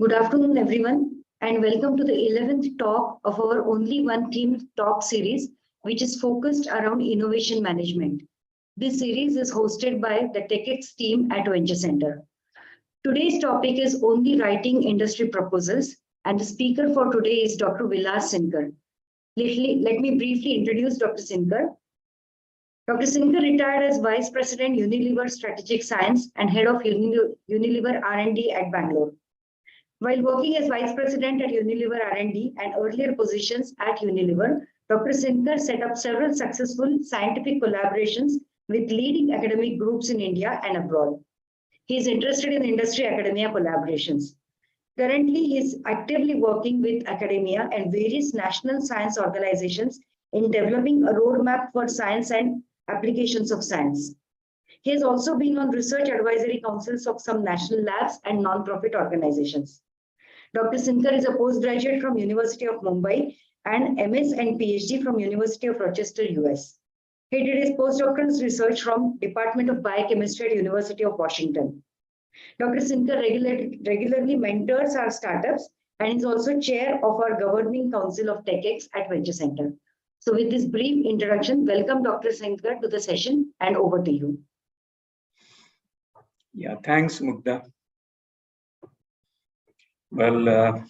Good afternoon, everyone, and welcome to the 11th talk of our Only One Team talk series, which is focused around innovation management. This series is hosted by the TechX team at Venture Center. Today's topic is only writing industry proposals, and the speaker for today is Dr. Vilas Sinkar. Let me briefly introduce Dr. Sinkar. Dr. Sinkar retired as Vice President Unilever Strategic Science and Head of Unilever R&D at Bangalore. While working as Vice President at Unilever R&D and earlier positions at Unilever, Dr. Sinkar set up several successful scientific collaborations with leading academic groups in India and abroad. He is interested in industry-academia collaborations. Currently, he is actively working with academia and various national science organizations in developing a roadmap for science and applications of science. He has also been on research advisory councils of some national labs and non-profit organizations. Dr. Sinkar is a postgraduate from University of Mumbai and MS and PhD from University of Rochester, US. He did his postdoctoral research from Department of Biochemistry at University of Washington. Dr. Sinkar regularly mentors our startups and is also chair of our governing council of TechX at Venture Center. So with this brief introduction, welcome Dr. Sinkar to the session and over to you. Yeah, thanks, Mugdha. Well,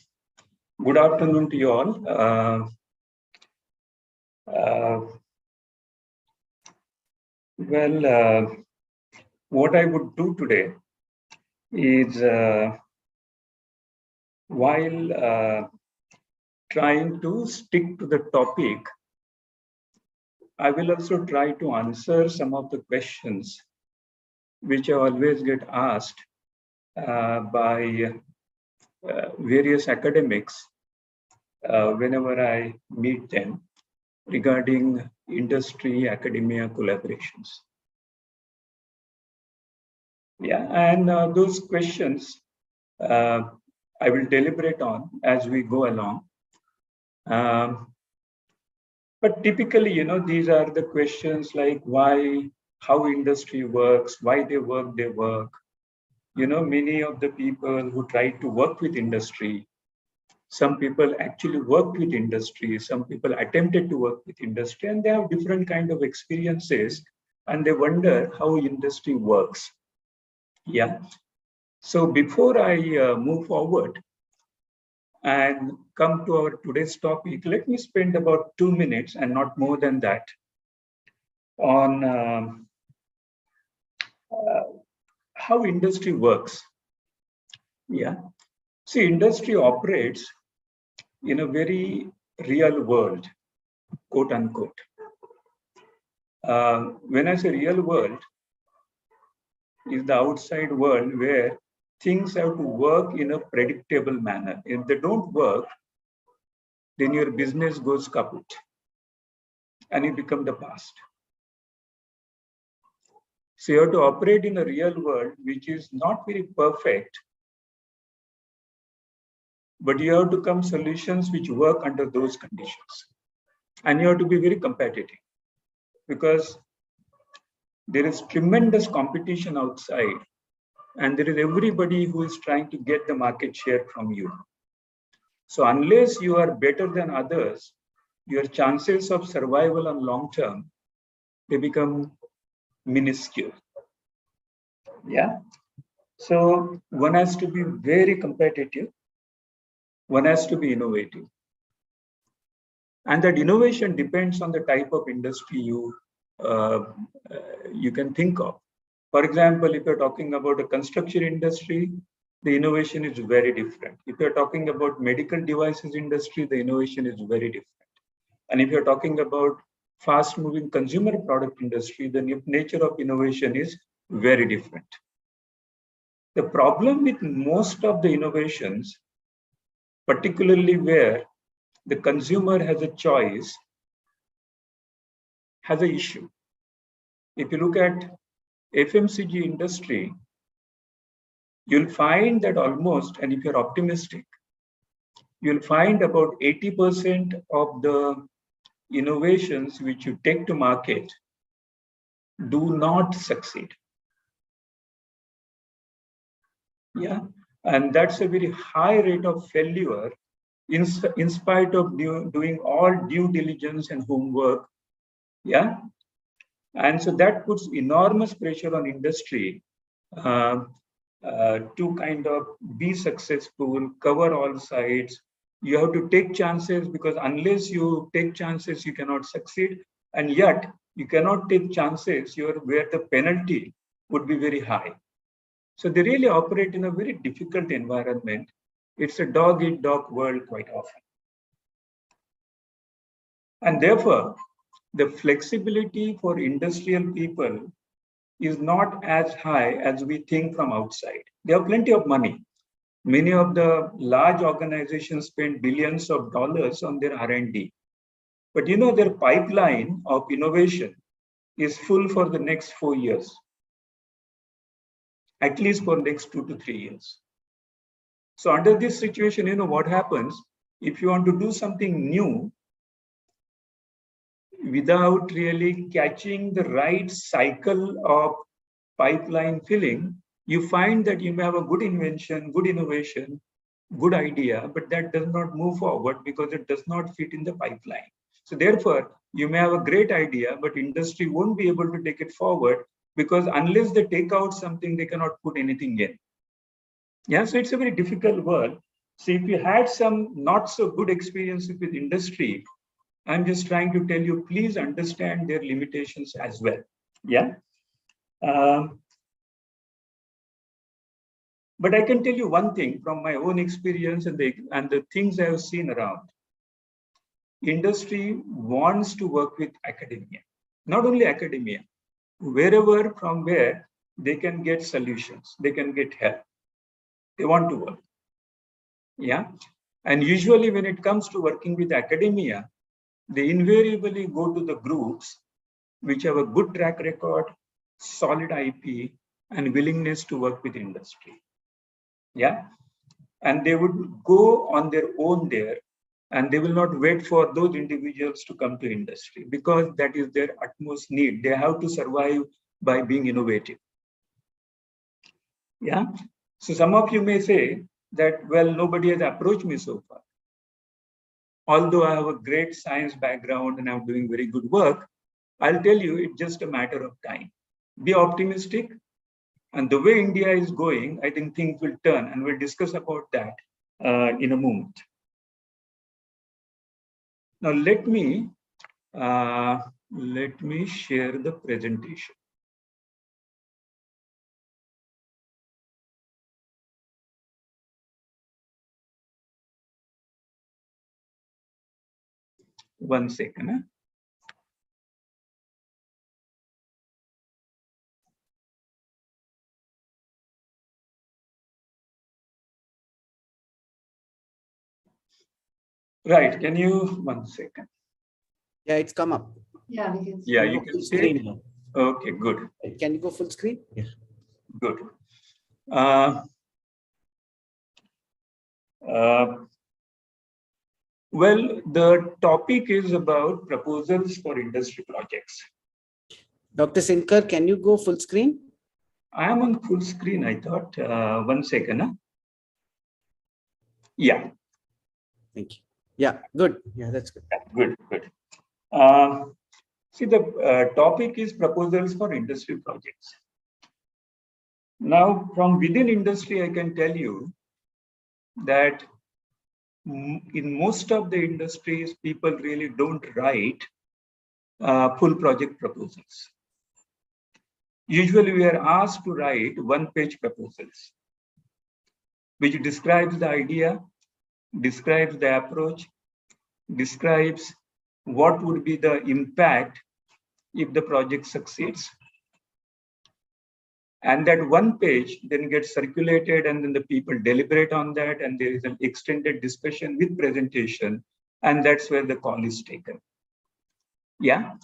good afternoon to you all. What I would do today is, while trying to stick to the topic, I will also try to answer some of the questions which I always get asked by various academics whenever I meet them regarding industry-academia collaborations. Yeah, and those questions I will deliberate on as we go along. But typically, these are the questions like why, how industry works, why they work. Many of the people who try to work with industry, some people actually worked with industry, some people attempted to work with industry, and they have different kind of experiences, and they wonder how industry works. Yeah. So before I move forward and come to our today's topic, let me spend about 2 minutes and not more than that on how industry works. Yeah. See, industry operates in a very real world, quote unquote. When I say real world, is the outside world where things have to work in a predictable manner. If they don't work, then your business goes kaput and you become the past. So you have to operate in a real world which is not very perfect, but you have to come solutions which work under those conditions. And you have to be very competitive because there is tremendous competition outside and there is everybody who is trying to get the market share from you. So unless you are better than others, your chances of survival on long term, they become minuscule. Yeah. So one has to be very competitive. One has to be innovative. And that innovation depends on the type of industry you can think of. For example, if you're talking about a construction industry, the innovation is very different. If you're talking about medical devices industry, the innovation is very different. And if you're talking about fast-moving consumer product industry, the nature of innovation is very different. The problem with most of the innovations, particularly where the consumer has a choice, has an issue. If you look at FMCG industry, you'll find that almost, and if you're optimistic, you'll find about 80% of the innovations which you take to market do not succeed. Yeah, and that's a very high rate of failure in spite of doing all due diligence and homework. Yeah, and so that puts enormous pressure on industry uh, to kind of be successful, cover all sides. You have to take chances, because unless you take chances, you cannot succeed. And yet, you cannot take chances where the penalty would be very high. So they really operate in a very difficult environment. It's a dog eat dog world quite often. And therefore, the flexibility for industrial people is not as high as we think from outside. They have plenty of money. Many of the large organizations spend billions of dollars on their R&D. But their pipeline of innovation is full for the next 4 years, at least for next 2 to 3 years. So under this situation, what happens if you want to do something new without really catching the right cycle of pipeline filling, you find that you may have a good invention, good innovation, good idea, but that does not move forward because it does not fit in the pipeline. So therefore, you may have a great idea, but industry won't be able to take it forward, because unless they take out something, they cannot put anything in. Yeah, so it's a very difficult world. So if you had some not so good experiences with industry, I'm just trying to tell you, please understand their limitations as well. Yeah. But I can tell you one thing from my own experience and the things I have seen around. Industry wants to work with academia, not only academia, wherever from where they can get solutions, they can get help. They want to work. Yeah. And usually when it comes to working with academia, they invariably go to the groups which have a good track record, solid IP, and willingness to work with industry. Yeah. And they would go on their own there, and they will not wait for those individuals to come to industry, because that is their utmost need. They have to survive by being innovative. Yeah. So some of you may say that, well, nobody has approached me so far. Although I have a great science background and I'm doing very good work, I'll tell you, it's just a matter of time. Be optimistic. And the way India is going, I think things will turn, and we'll discuss about that in a moment. Now let me share the presentation. One second. Huh? Right. Can you, 1 second? Yeah, it's come up. Yeah, we can see. Yeah, you can see it. Now. Okay, good. Can you go full screen? Yeah. Good. Well, the topic is about proposals for industry projects. Dr. Sinkar, can you go full screen? I am on full screen, I thought. 1 second. Huh? Yeah. Thank you. Yeah, good. Yeah, that's good. Good, good. See, the topic is proposals for industry projects. Now, from within industry, I can tell you that in most of the industries, people really don't write full project proposals. Usually, we are asked to write one-page proposals, which describes the idea, describes the approach, describes what would be the impact if the project succeeds. And that one page then gets circulated, and then the people deliberate on that, and there is an extended discussion with presentation, and that's where the call is taken. Yeah.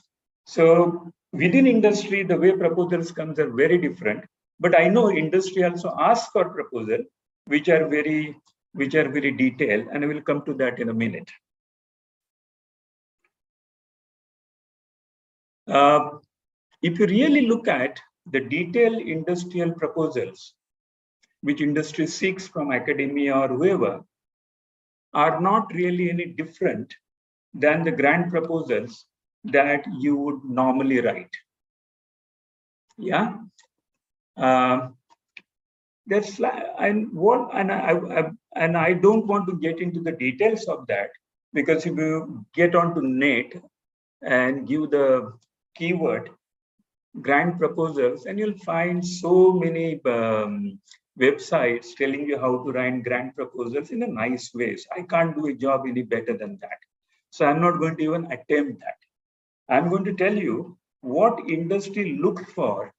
So within industry, the way proposals comes are very different. But I know industry also asks for proposal, which are very detailed, and I will come to that in a minute. If you really look at the detailed industrial proposals, which industry seeks from academia or whoever, are not really any different than the grant proposals that you would normally write. Yeah. That's and I don't want to get into the details of that, because if you get onto net and give the keyword grant proposals, and you'll find so many websites telling you how to write grant proposals in a nice ways. I can't do a job any better than that. So I'm not going to even attempt that. I'm going to tell you what industry looks for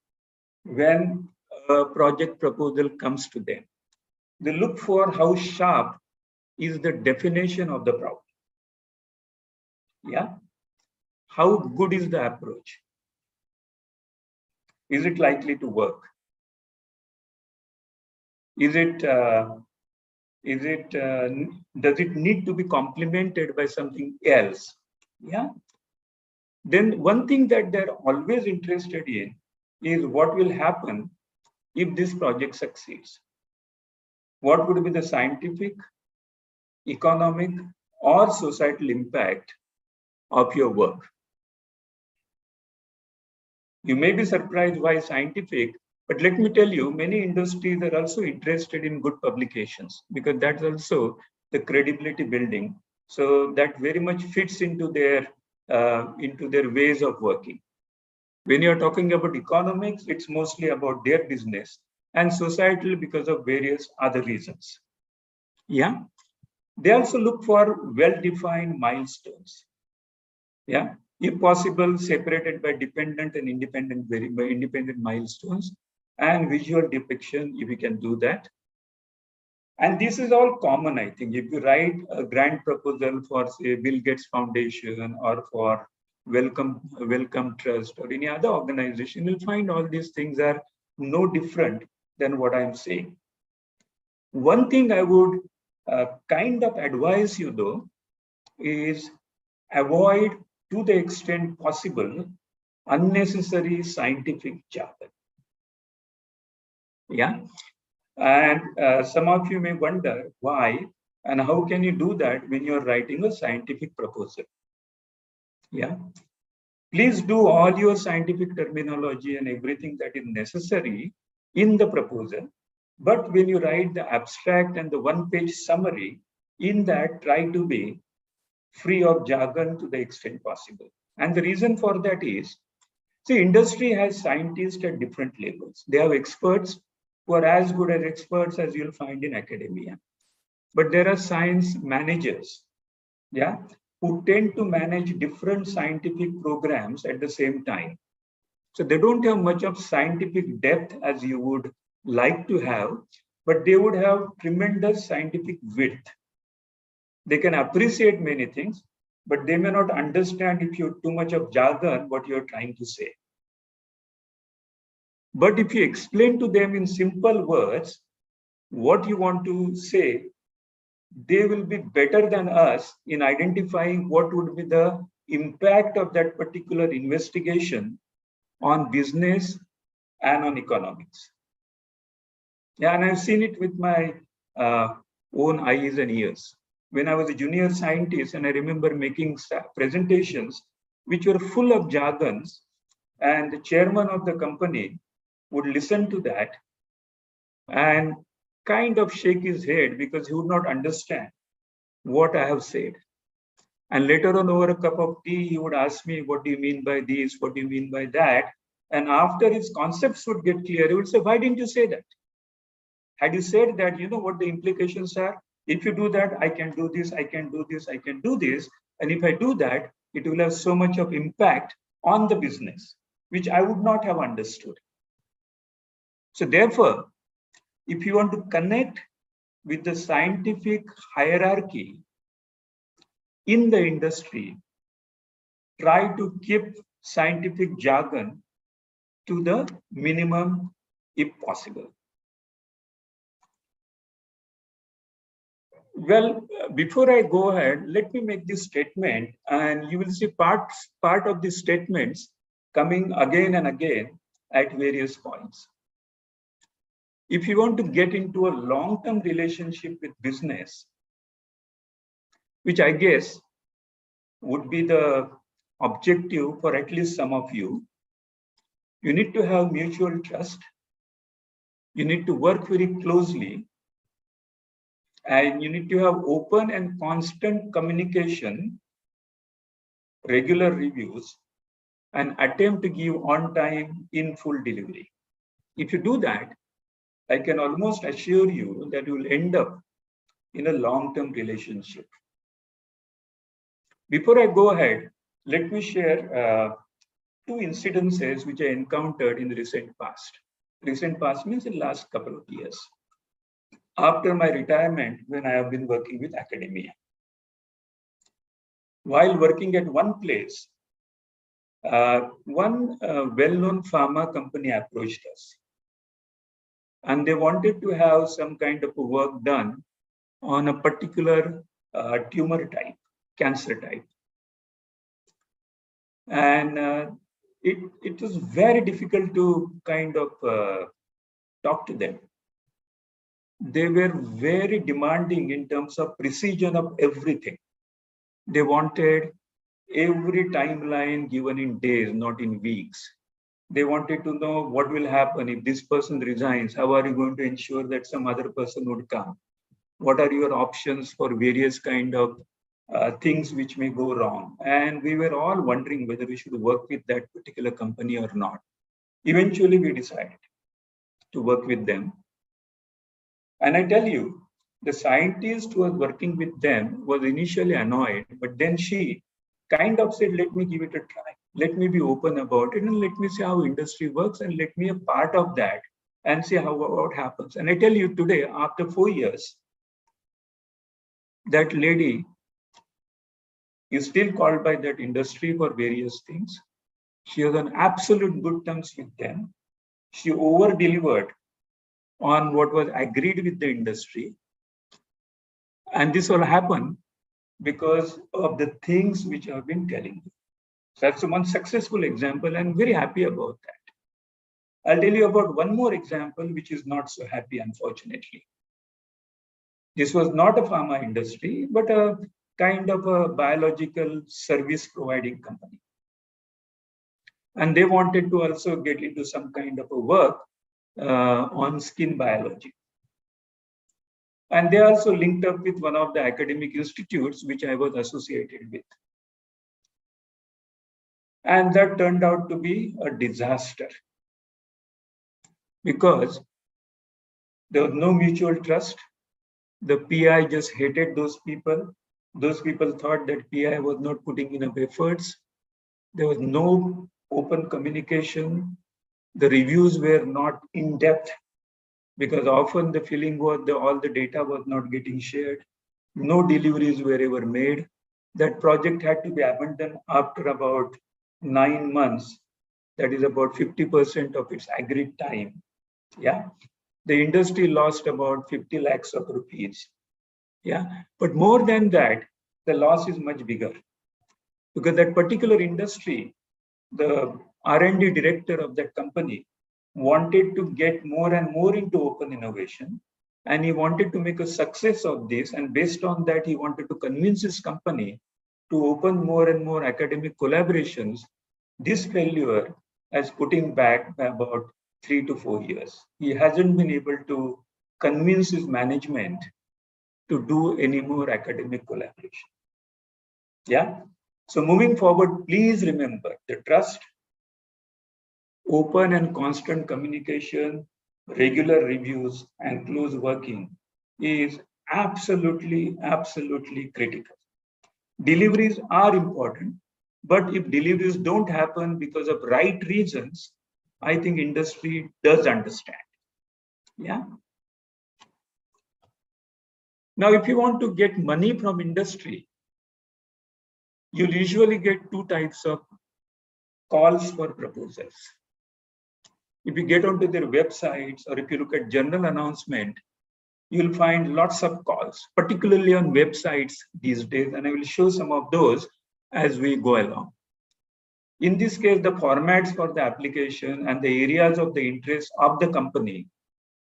when a project proposal comes to them. They look for how sharp is the definition of the problem. Yeah. How good is the approach? Is it likely to work? Does it need to be complemented by something else? Yeah. Then one thing that they're always interested in is what will happen if this project succeeds. What would be the scientific, economic, or societal impact of your work? You may be surprised why scientific, but let me tell you, many industries are also interested in good publications, because that's also the credibility building. So that very much fits into their ways of working. When you're talking about economics, it's mostly about their business, and societal because of various other reasons. Yeah. They also look for well-defined milestones. Yeah. If possible, separated by dependent and independent milestones, and visual depiction, if we can do that. And this is all common, I think. If you write a grant proposal for, say, Bill Gates Foundation or for Wellcome Trust or any other organization, you'll find all these things are no different than what I'm saying. One thing I would kind of advise you, though, is avoid, to the extent possible, unnecessary scientific jargon. Yeah. And some of you may wonder why and how can you do that when you're writing a scientific proposal. Yeah. Please do all your scientific terminology and everything that is necessary in the proposal. But when you write the abstract and the one-page summary, in that, try to be free of jargon to the extent possible. And the reason for that is, see, industry has scientists at different levels. They have experts who are as good as experts as you'll find in academia. But there are science managers, yeah, who tend to manage different scientific programs at the same time. So they don't have much of scientific depth as you would like to have, but they would have tremendous scientific width. They can appreciate many things, but they may not understand, if you have too much of jargon, what you're trying to say. But if you explain to them in simple words what you want to say, they will be better than us in identifying what would be the impact of that particular investigation on business and on economics. Yeah, and I've seen it with my own eyes and ears. When I was a junior scientist, and I remember making presentations which were full of jargons, and the chairman of the company would listen to that and kind of shake his head because he would not understand what I have said. And later on, over a cup of tea, he would ask me, what do you mean by this? What do you mean by that? And after his concepts would get clear, he would say, why didn't you say that? Had you said that, you know what the implications are? If you do that, I can do this, I can do this, I can do this. And if I do that, it will have so much of impact on the business, which I would not have understood. So therefore, if you want to connect with the scientific hierarchy in the industry, try to keep scientific jargon to the minimum if possible. Well, before I go ahead, let me make this statement, and you will see part of these statements coming again and again at various points. if you want to get into a long-term relationship with business, which I guess would be the objective for at least some of you, you need to have mutual trust. You need to work very closely, and you need to have open and constant communication, regular reviews, and attempt to give on time in full delivery. If you do that, I can almost assure you that you will end up in a long-term relationship. Before I go ahead, let me share two incidences which I encountered in the recent past. Recent past means in the last couple of years. After my retirement, when I have been working with academia. While working at one place, one well-known pharma company approached us. And they wanted to have some kind of work done on a particular tumor type, cancer type. And it was very difficult to kind of talk to them. They were very demanding in terms of precision of everything. They wanted every timeline given in days, not in weeks. They wanted to know what will happen if this person resigns. How are you going to ensure that some other person would come? What are your options for various kind of things which may go wrong? And we were all wondering whether we should work with that particular company or not. Eventually, we decided to work with them. And I tell you, the scientist who was working with them was initially annoyed, but then she kind of said, let me give it a try. Let me be open about it and let me see how industry works and let me be a part of that and see how what happens. And I tell you today, after 4 years, that lady is still called by that industry for various things. She was on absolute good terms with them. She over-delivered on what was agreed with the industry. And this will happen because of the things which I've been telling you. So that's one successful example. I'm very happy about that. I'll tell you about one more example, which is not so happy, unfortunately. This was not a pharma industry, but a kind of a biological service providing company. And they wanted to also get into some kind of a work on skin biology. And they also linked up with one of the academic institutes which I was associated with. And that turned out to be a disaster because there was no mutual trust. The PI just hated those people. Those people thought that PI was not putting enough efforts. There was no open communication. The reviews were not in depth because often the feeling was that all the data was not getting shared. No deliveries were ever made. That project had to be abandoned after about 9 months. That is about 50% of its agreed time. Yeah. The industry lost about 50 lakhs of rupees. Yeah. But more than that, the loss is much bigger because that particular industry, the R&D director of that company wanted to get more and more into open innovation. And he wanted to make a success of this. And based on that, he wanted to convince his company to open more and more academic collaborations. This failure has put him back by about 3 to 4 years. He hasn't been able to convince his management to do any more academic collaboration. Yeah. So moving forward, please remember the trust, open and constant communication, regular reviews, and close working is absolutely, absolutely critical. Deliveries are important, but if deliveries don't happen because of right reasons, I think industry does understand. Yeah. Now, if you want to get money from industry, you'll usually get two types of calls for proposals. If you get onto their websites or if you look at general announcement, you'll find lots of calls, particularly on websites these days, and I will show some of those as we go along. In this case, the formats for the application and the areas of the interest of the company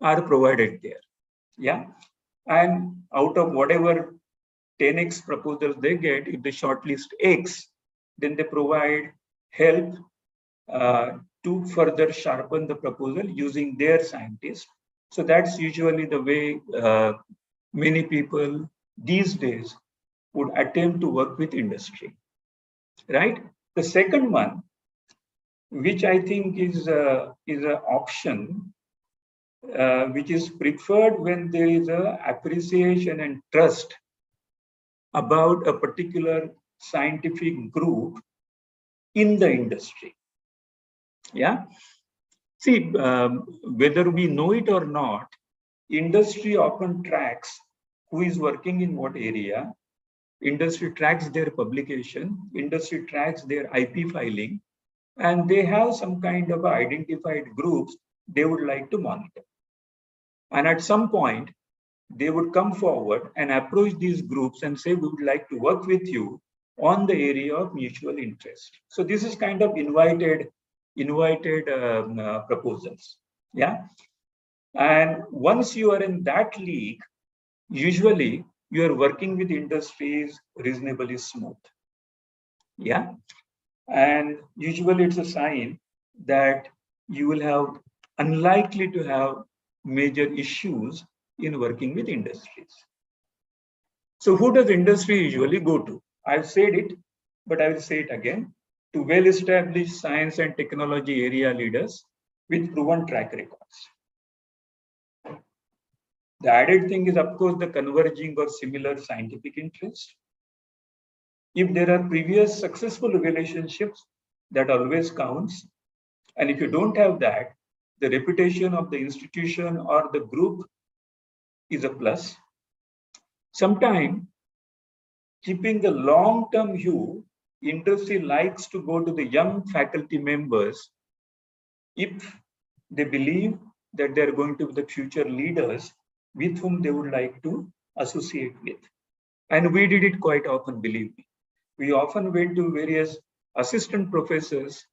are provided there. Yeah. And out of whatever 10x proposals they get, if they shortlist X, then they provide help to further sharpen the proposal using their scientists. So that's usually the way many people these days would attempt to work with industry, right? The second one, which I think is an option which is preferred when there is a appreciation and trust about a particular scientific group in the industry. Yeah. See, whether we know it or not, industry often tracks who is working in what area. Industry tracks their publication. Industry tracks their IP filing, and they have some kind of identified groups they would like to monitor. And at some point, they would come forward and approach these groups and say, we would like to work with you on the area of mutual interest. So this is kind of invited proposals. Yeah. And once you are in that league, usually you are working with industries reasonably smooth. Yeah. And usually it's a sign that you will have unlikely to have major issues in working with industries. So who does industry usually go to? I've said it, but I will say it again, to well-established science and technology area leaders with proven track records. The added thing is, of course, the converging or similar scientific interest. If there are previous successful relationships, that always counts. And if you don't have that, the reputation of the institution or the group is a plus. Sometimes, keeping the long-term view, industry likes to go to the young faculty members if they believe that they're going to be the future leaders with whom they would like to associate with. And we did it quite often, believe me. We often went to various assistant professors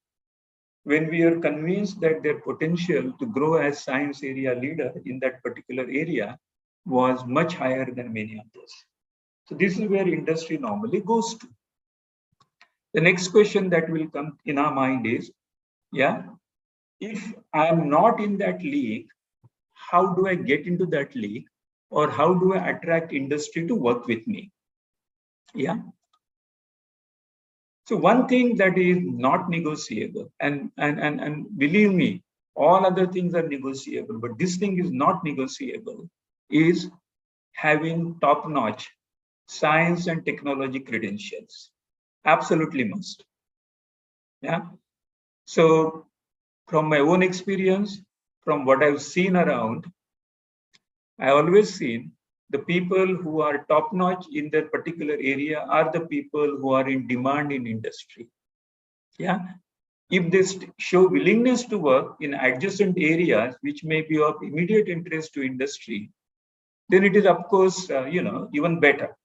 when we are convinced that their potential to grow as science area leader in that particular area was much higher than many others. So this is where industry normally goes to. The next question that will come in our mind is, yeah, if I am not in that league, how do I get into that league? Or how do I attract industry to work with me? Yeah. So one thing that is not negotiable, and believe me, all other things are negotiable, but this thing is not negotiable, is having top-notch science and technology credentials. Absolutely must. Yeah. So from my own experience, from what I've seen around, I always seen the people who are top-notch in their particular area are the people who are in demand in industry. Yeah. If they show willingness to work in adjacent areas which may be of immediate interest to industry, then it is, of course, even better.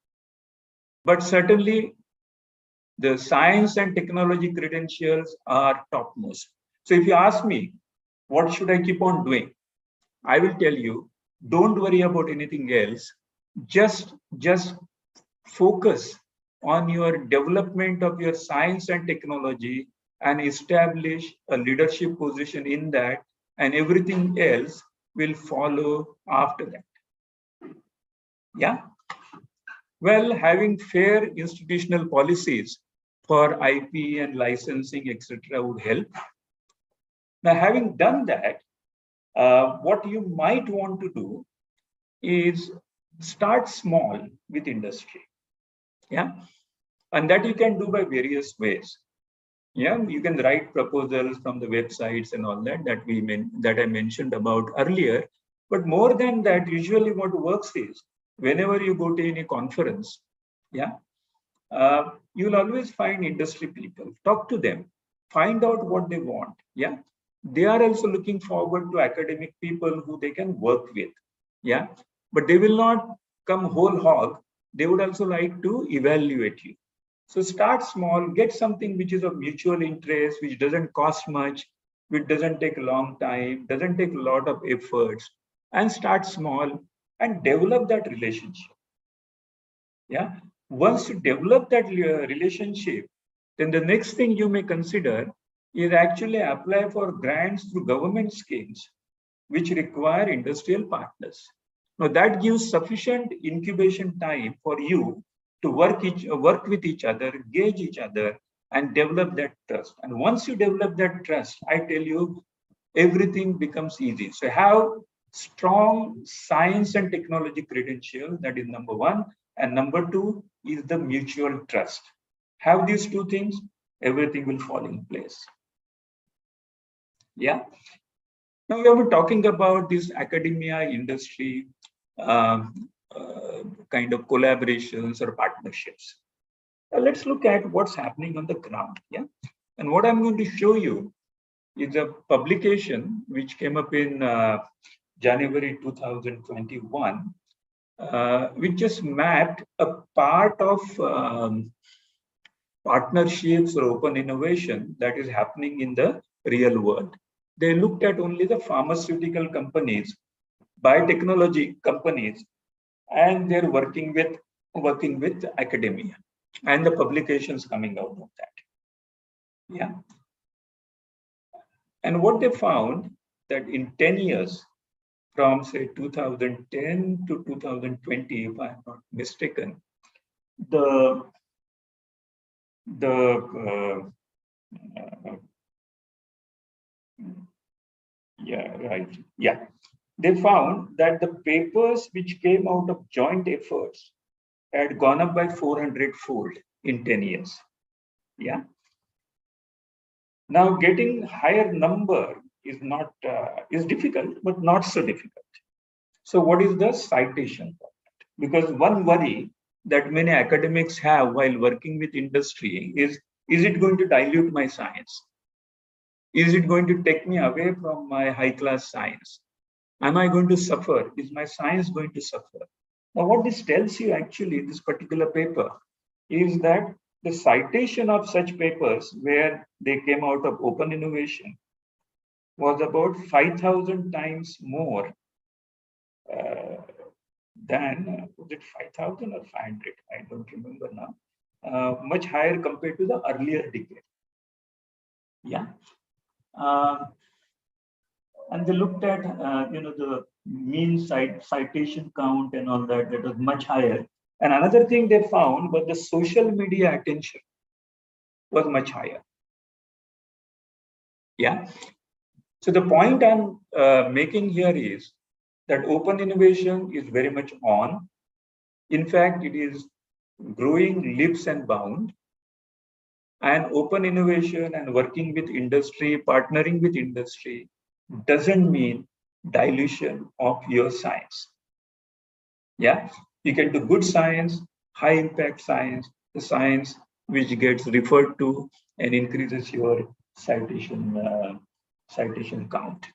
But certainly, the science and technology credentials are topmost. So if you ask me, what should I keep on doing? I will tell you, don't worry about anything else. Just focus on your development of your science and technology and establish a leadership position in that, and everything else will follow after that. Yeah. Well, having fair institutional policies for IP and licensing, etc., would help. Now, having done that, what you might want to do is start small with industry. Yeah. And that you can do by various ways. Yeah, you can write proposals from the websites and all that that I mentioned about earlier. But more than that, usually what works is whenever you go to any conference, yeah, you'll always find industry people. Talk to them, find out what they want. Yeah, they are also looking forward to academic people who they can work with. Yeah, but they will not come whole hog. They would also like to evaluate you. So start small, get something which is of mutual interest, which doesn't cost much, which doesn't take a long time, doesn't take a lot of efforts. and start small and develop that relationship. Yeah. Once you develop that relationship, then the next thing you may consider is actually apply for grants through government schemes, which require industrial partners. Now that gives sufficient incubation time for you to work with each other, gauge each other, and develop that trust. And once you develop that trust, I tell you, everything becomes easy. So have strong science and technology credentials, that is number one. And number two is the mutual trust. Have these two things, everything will fall in place. Yeah. Now we have been talking about this academia industry kind of collaborations or partnerships. Now let's look at what's happening on the ground. Yeah. And what I'm going to show you is a publication which came up in January 2021, which just mapped a part of partnerships or open innovation that is happening in the real world. They looked at only the pharmaceutical companies, biotechnology companies, and they're working with academia and the publications coming out of that. Yeah. And what they found that in 10 years, from say 2010 to 2020, if I'm not mistaken, they found that the papers which came out of joint efforts had gone up by 400-fold in 10 years. Yeah. Now getting higher number is not is difficult, but not so difficult. So what is the citation? Because one worry that many academics have while working with industry is it going to dilute my science? Is it going to take me away from my high-class science? Am I going to suffer? Is my science going to suffer? Now, what this tells you actually, this particular paper, is that the citation of such papers where they came out of open innovation was about 5,000 times more than, was it 5,000 or 500? I don't remember now. Much higher compared to the earlier decade. Yeah. And they looked at, the mean citation count and all that, that was much higher. And another thing they found was the social media attention was much higher. Yeah. So the point I'm making here is that open innovation is very much on. In fact, it is growing leaps and bounds. And open innovation and working with industry, partnering with industry doesn't mean dilution of your science. Yeah, you can do good science, high impact science, the science which gets referred to and increases your citation count,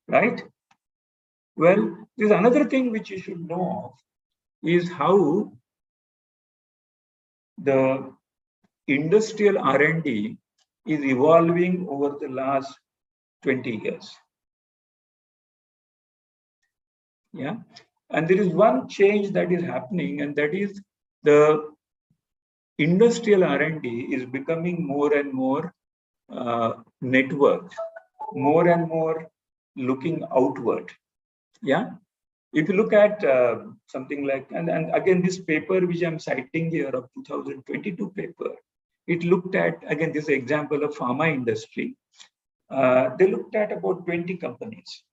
right? Well, there's another thing which you should know of is how the industrial R&D is evolving over the last 20 years. Yeah, and there is one change that is happening, and that is the industrial R&D is becoming more and more networked, more and more looking outward. Yeah, if you look at something like, and again, this paper which I'm citing here of 2022 paper, it looked at, again, this example of pharma industry. They looked at about 20 companies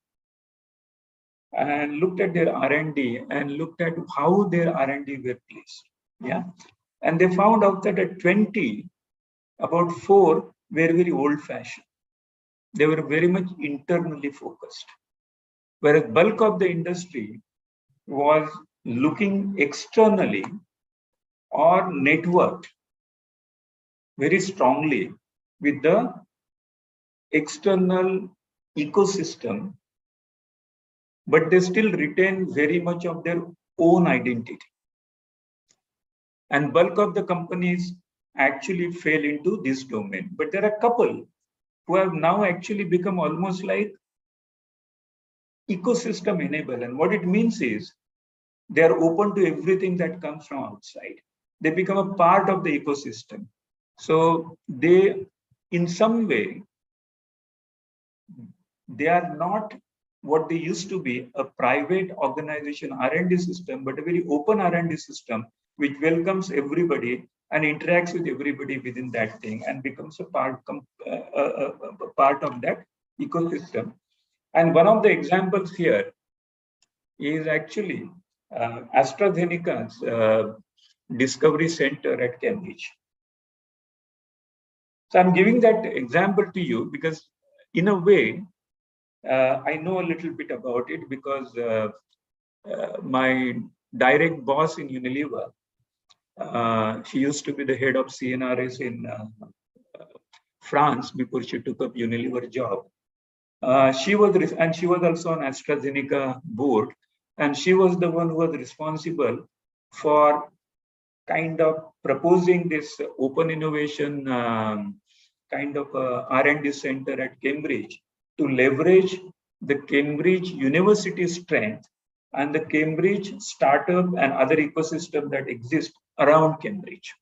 and looked at their R&D and looked at how their R&D were placed. Yeah, and they found out that at 20, about 4 were very old-fashioned. They were very much internally focused, whereas bulk of the industry was looking externally or networked very strongly with the external ecosystem, but they still retain very much of their own identity. And bulk of the companies actually fell into this domain. But there are a couple who have now actually become almost like ecosystem enable. And what it means is they are open to everything that comes from outside. They become a part of the ecosystem. So they, in some way, they are not what they used to be, a private organization R&D system, but a very open R&D system, which welcomes everybody and interacts with everybody within that thing and becomes a part of that ecosystem. And one of the examples here is actually AstraZeneca's Discovery Center at Cambridge. So I'm giving that example to you because in a way, I know a little bit about it because my direct boss in Unilever, she used to be the head of CNRS in France before she took up Unilever job. She was also on AstraZeneca board, and she was the one who was responsible for kind of proposing this open innovation kind of R&D center at Cambridge to leverage the Cambridge University strength and the Cambridge startup and other ecosystem that exist around Cambridge.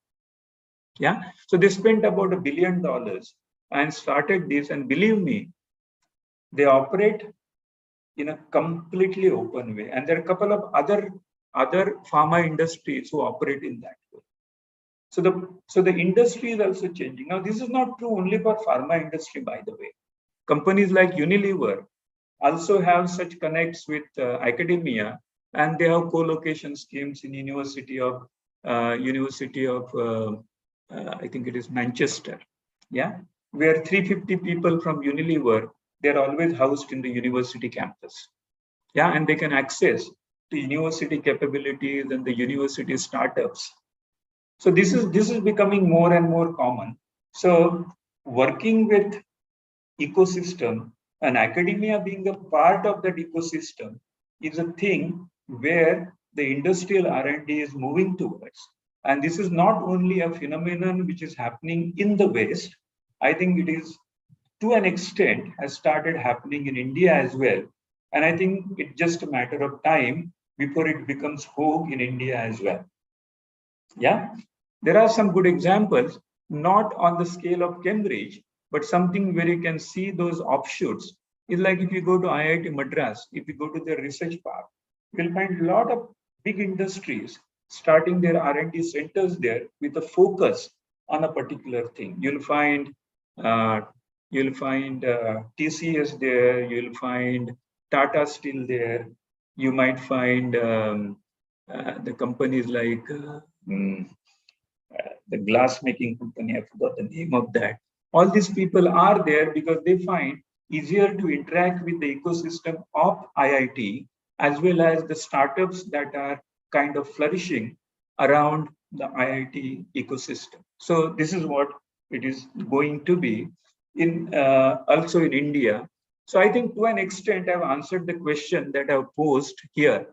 Yeah, so they spent about $1 billion and started this, and believe me, they operate in a completely open way. And there are a couple of other pharma industries who operate in that way. So the industry is also changing. Now, this is not true only for pharma industry, by the way. Companies like Unilever also have such connects with academia, and they have co-location schemes in University of I think it is Manchester, yeah, where 350 people from Unilever, they're always housed in the university campus, yeah, and they can access the university capabilities and the university startups. So this is becoming more and more common. So working with ecosystem and academia being a part of that ecosystem is a thing where the industrial R&D is moving towards. And this is not only a phenomenon which is happening in the West. I think it is, to an extent, has started happening in India as well. And I think it's just a matter of time before it becomes vogue in India as well. Yeah, there are some good examples, not on the scale of Cambridge, but something where you can see those offshoots. It's like if you go to IIT Madras, if you go to their research park, you'll find a lot of big industries starting their R&D centers there with a focus on a particular thing. You'll find TCS there. You'll find Tata Steel there. You might find the companies like the glass making company. I forgot the name of that. All these people are there because they find easier to interact with the ecosystem of IIT as well as the startups that are kind of flourishing around the IIT ecosystem. So this is what it is going to be in also in India. So I think to an extent I've answered the question that I've posed here,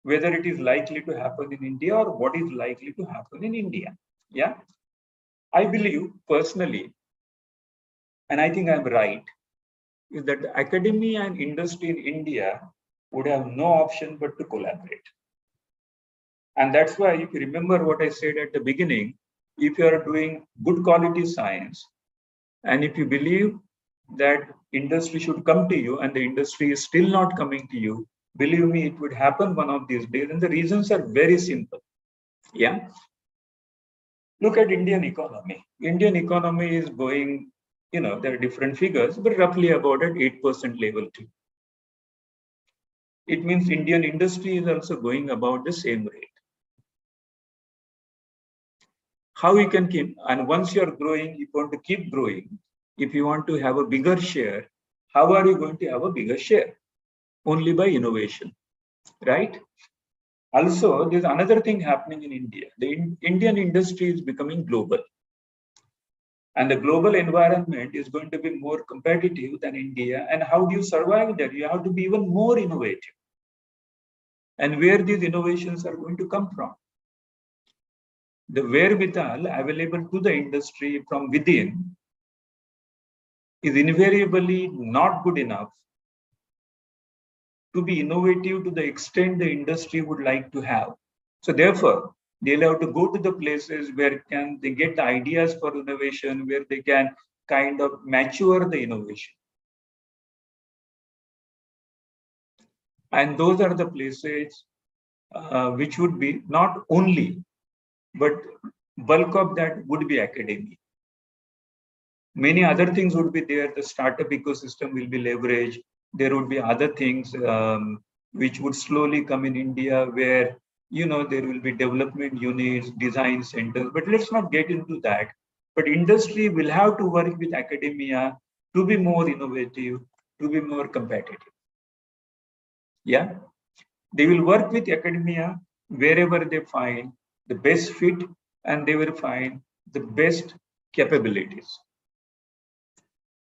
whether it is likely to happen in India or what is likely to happen in India. Yeah, I believe personally, and I think I'm right, is that academia and industry in India would have no option but to collaborate. And that's why, if you remember what I said at the beginning, if you are doing good quality science, and if you believe that industry should come to you and the industry is still not coming to you, believe me, it would happen one of these days. And the reasons are very simple. Yeah. Look at Indian economy. Indian economy is going, there are different figures, but roughly about at 8% level too. It means Indian industry is also going about the same rate. How you can keep, and once you're growing, you want to keep growing. If you want to have a bigger share, how are you going to have a bigger share? Only by innovation, right? Also, there's another thing happening in India. The Indian industry is becoming global. And the global environment is going to be more competitive than India. And how do you survive there? You have to be even more innovative. And where these innovations are going to come from? The wherewithal available to the industry from within is invariably not good enough to be innovative to the extent the industry would like to have. So therefore, they'll have to go to the places where can they get the ideas for innovation, where they can kind of mature the innovation. And those are the places which would be not only, but bulk of that would be academia. Many other things would be there. The startup ecosystem will be leveraged. There would be other things which would slowly come in India, where there will be development units, design centers. But let's not get into that. But industry will have to work with academia to be more innovative, to be more competitive. Yeah, they will work with academia wherever they find the best fit, and they will find the best capabilities.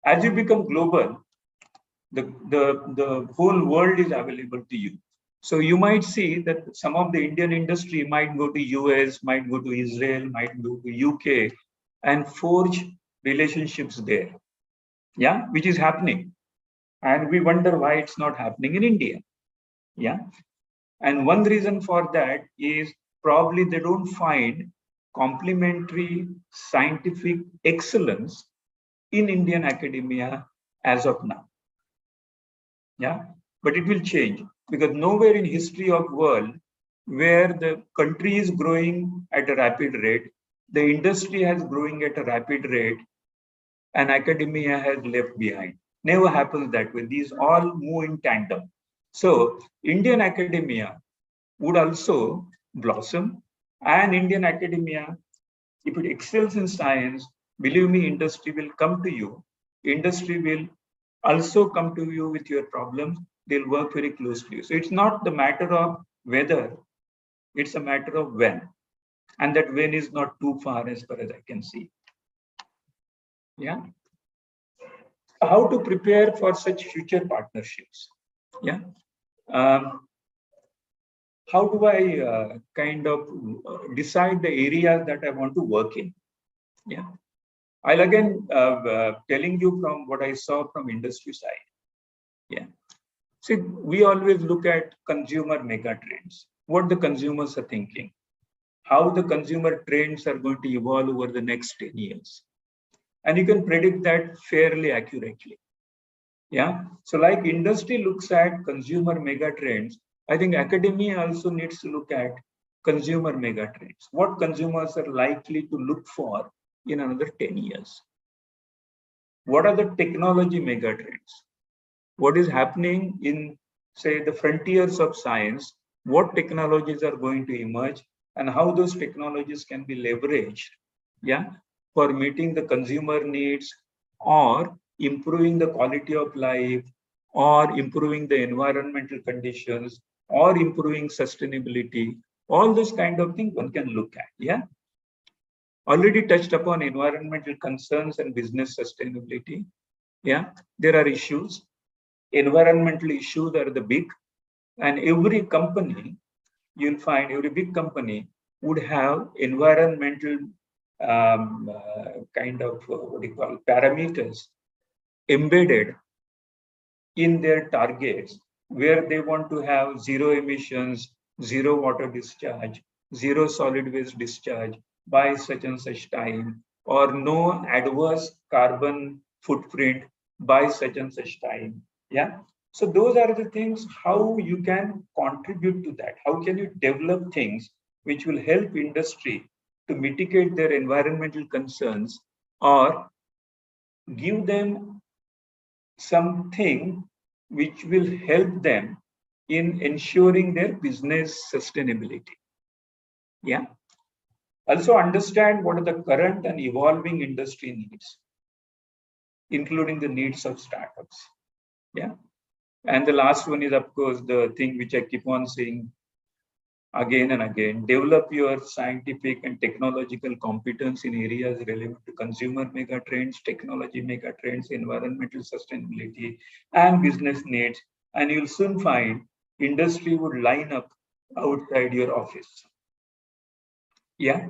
As you become global, the whole world is available to you. So you might see that some of the Indian industry might go to US, might go to Israel, might go to UK and forge relationships there. Yeah, which is happening. And we wonder why it's not happening in India. Yeah. And one reason for that is probably they don't find complementary scientific excellence in Indian academia as of now. Yeah, but it will change, because nowhere in history of world where the country is growing at a rapid rate, the industry has growing at a rapid rate, and academia has left behind. Never happens that way. These all move in tandem. So Indian academia would also blossom, and Indian academia, if it excels in science, believe me, industry will come to you. Industry will also come to you with your problems. They'll work very closely. So it's not the matter of whether, it's a matter of when. And that when is not too far as far as I can see. Yeah. How to prepare for such future partnerships? Yeah. How do I kind of decide the areas that I want to work in? Yeah. I'll again telling you from what I saw from industry side. Yeah. See, we always look at consumer mega trends, what the consumers are thinking, how the consumer trends are going to evolve over the next 10 years. And you can predict that fairly accurately. Yeah. So like industry looks at consumer mega trends, I think academia also needs to look at consumer mega trends. What consumers are likely to look for in another 10 years? What are the technology mega trends? What is happening in, say, the frontiers of science? What technologies are going to emerge, and how those technologies can be leveraged, yeah, for meeting the consumer needs, or improving the quality of life, or improving the environmental conditions, or improving sustainability. All those kind of things one can look at. Yeah. Already touched upon environmental concerns and business sustainability. Yeah, there are issues. Environmental issues are the big, and every company, you'll find every big company would have environmental kind of what do you call parameters embedded in their targets, where they want to have zero emissions, zero water discharge, zero solid waste discharge by such and such time, or no adverse carbon footprint by such and such time. Yeah. So those are the things, how you can contribute to that. How can you develop things which will help industry to mitigate their environmental concerns, or give them something which will help them in ensuring their business sustainability. Yeah. Also understand what are the current and evolving industry needs, including the needs of startups. Yeah. And the last one is, of course, the thing which I keep on saying again and again: develop your scientific and technological competence in areas relevant to consumer mega trends, technology mega trends, environmental sustainability, and business needs. And you'll soon find industry would line up outside your office. Yeah.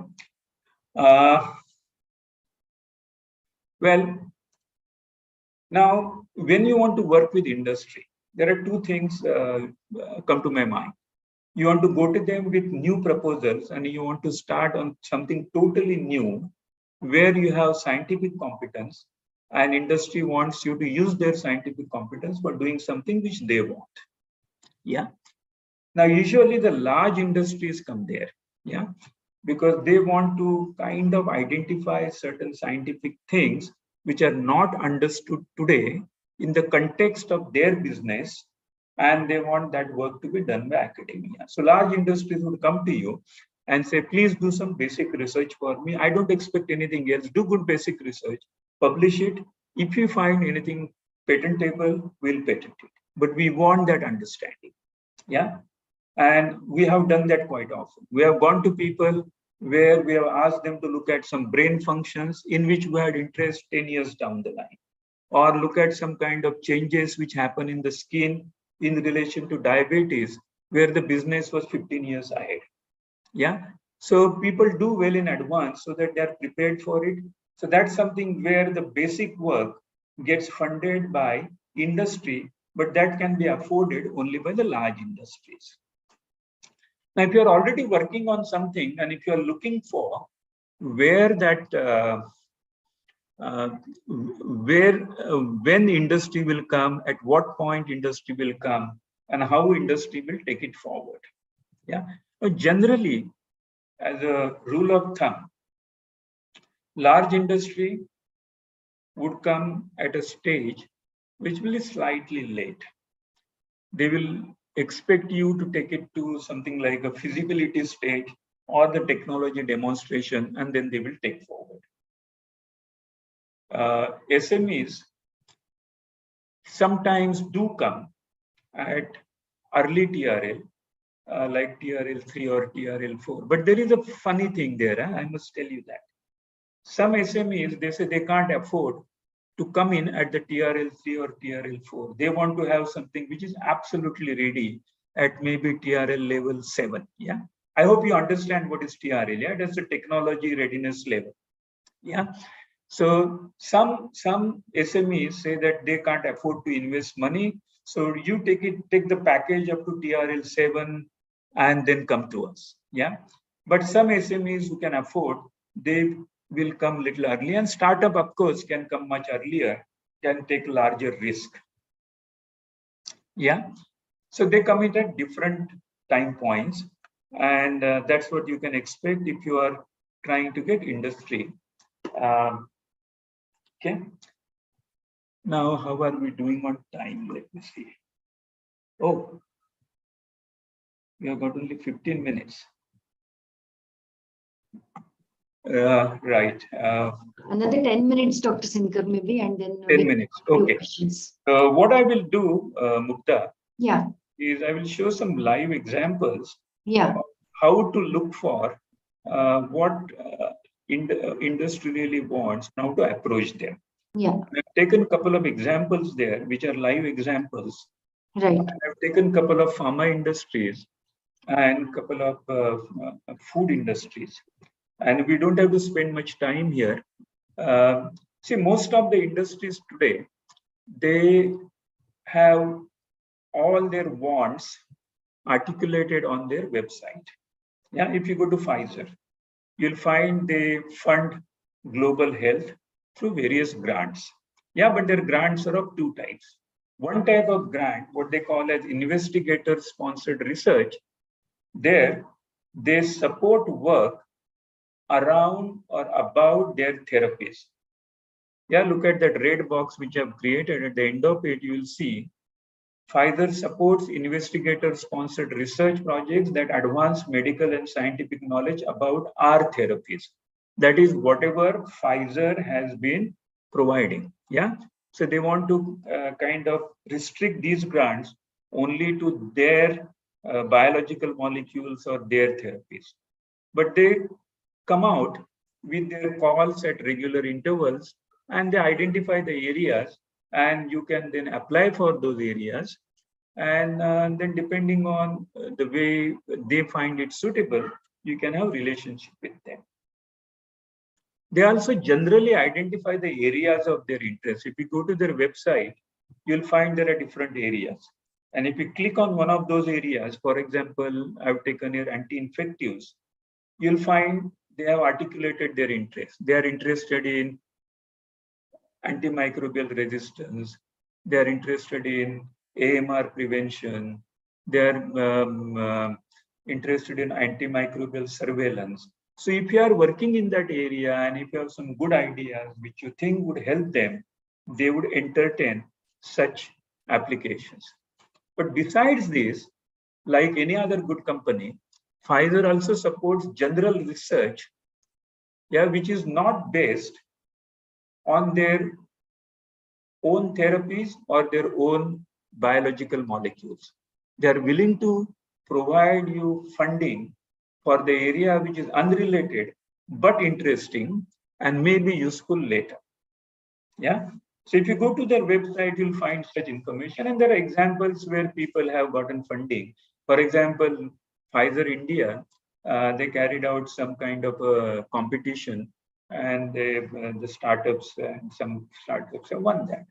Well, now, when you want to work with industry, there are two things come to my mind. You want to go to them with new proposals and you want to start on something totally new where you have scientific competence and industry wants you to use their scientific competence for doing something which they want. Yeah. Now, usually the large industries come there. Yeah. Because they want to kind of identify certain scientific things which are not understood today in the context of their business, and they want that work to be done by academia. So large industries would come to you and say, please do some basic research for me. I don't expect anything else. Do good basic research, publish it. If you find anything patentable, we'll patent it. But we want that understanding. Yeah. And we have done that quite often. We have gone to people where we have asked them to look at some brain functions in which we had interest 10 years down the line, or look at some kind of changes which happen in the skin in relation to diabetes, where the business was 15 years ahead. Yeah. So people do well in advance so that they're prepared for it. So that's something where the basic work gets funded by industry, but that can be afforded only by the large industries. Now, if you're already working on something and if you're looking for where that, when industry will come, at what point industry will come, and how industry will take it forward. Yeah. Now, generally, as a rule of thumb, large industry would come at a stage which will be slightly late. They will expect you to take it to something like a feasibility stage or the technology demonstration, and then they will take forward. SMEs sometimes do come at early TRL, like TRL3 or TRL4. But there is a funny thing there, I must tell you that. Some SMEs, they say they can't afford to come in at the TRL3 or TRL4. They want to have something which is absolutely ready at maybe TRL level 7. Yeah. I hope you understand what is TRL. Yeah. That's the technology readiness level. Yeah. So some SMEs say that they can't afford to invest money. So you take the package up to TRL 7 and then come to us. Yeah. But some SMEs who can afford, they will come little early, and startup, of course, can come much earlier, can take larger risk. Yeah. So they come in at different time points, and that's what you can expect if you are trying to get industry. Okay. Now, how are we doing on time? Let me see. Oh, we have got only 15 minutes. Right. Another 10 minutes, Dr. Sinkar, maybe, and then 10 minutes. Okay. What I will do, Mukta, yeah, is I will show some live examples. Yeah. How to look for what industry really wants, and how to approach them. Yeah. I've taken a couple of examples there, which are live examples. Right. I've taken a couple of pharma industries and a couple of food industries. And we don't have to spend much time here. See, most of the industries today, they have all their wants articulated on their website. Yeah, if you go to Pfizer, you'll find they fund global health through various grants. Yeah, but their grants are of two types. One type of grant, what they call as investigator-sponsored research, there they support work around or about their therapies. Yeah, look at that red box which I've created. At the end of it, you will see Pfizer supports investigator-sponsored research projects that advance medical and scientific knowledge about our therapies. That is whatever Pfizer has been providing. Yeah. So they want to kind of restrict these grants only to their biological molecules or their therapies. But they come out with their calls at regular intervals, and they identify the areas, and you can then apply for those areas. And then depending on the way they find it suitable, you can have relationship with them. They also generally identify the areas of their interest. If you go to their website, you'll find there are different areas. And if you click on one of those areas, for example, I've taken here anti-infectives, you'll find they have articulated their interest. They are interested in antimicrobial resistance. They are interested in AMR prevention. They are interested in antimicrobial surveillance. So if you are working in that area and if you have some good ideas which you think would help them, they would entertain such applications. But besides this, like any other good company, Pfizer also supports general research, which is not based on their own therapies or their own biological molecules. They are willing to provide you funding for the area which is unrelated but interesting and may be useful later. Yeah. So if you go to their website, you'll find such information, and there are examples where people have gotten funding. For example, Pfizer India, they carried out some kind of a competition, and the startups and some startups have won that.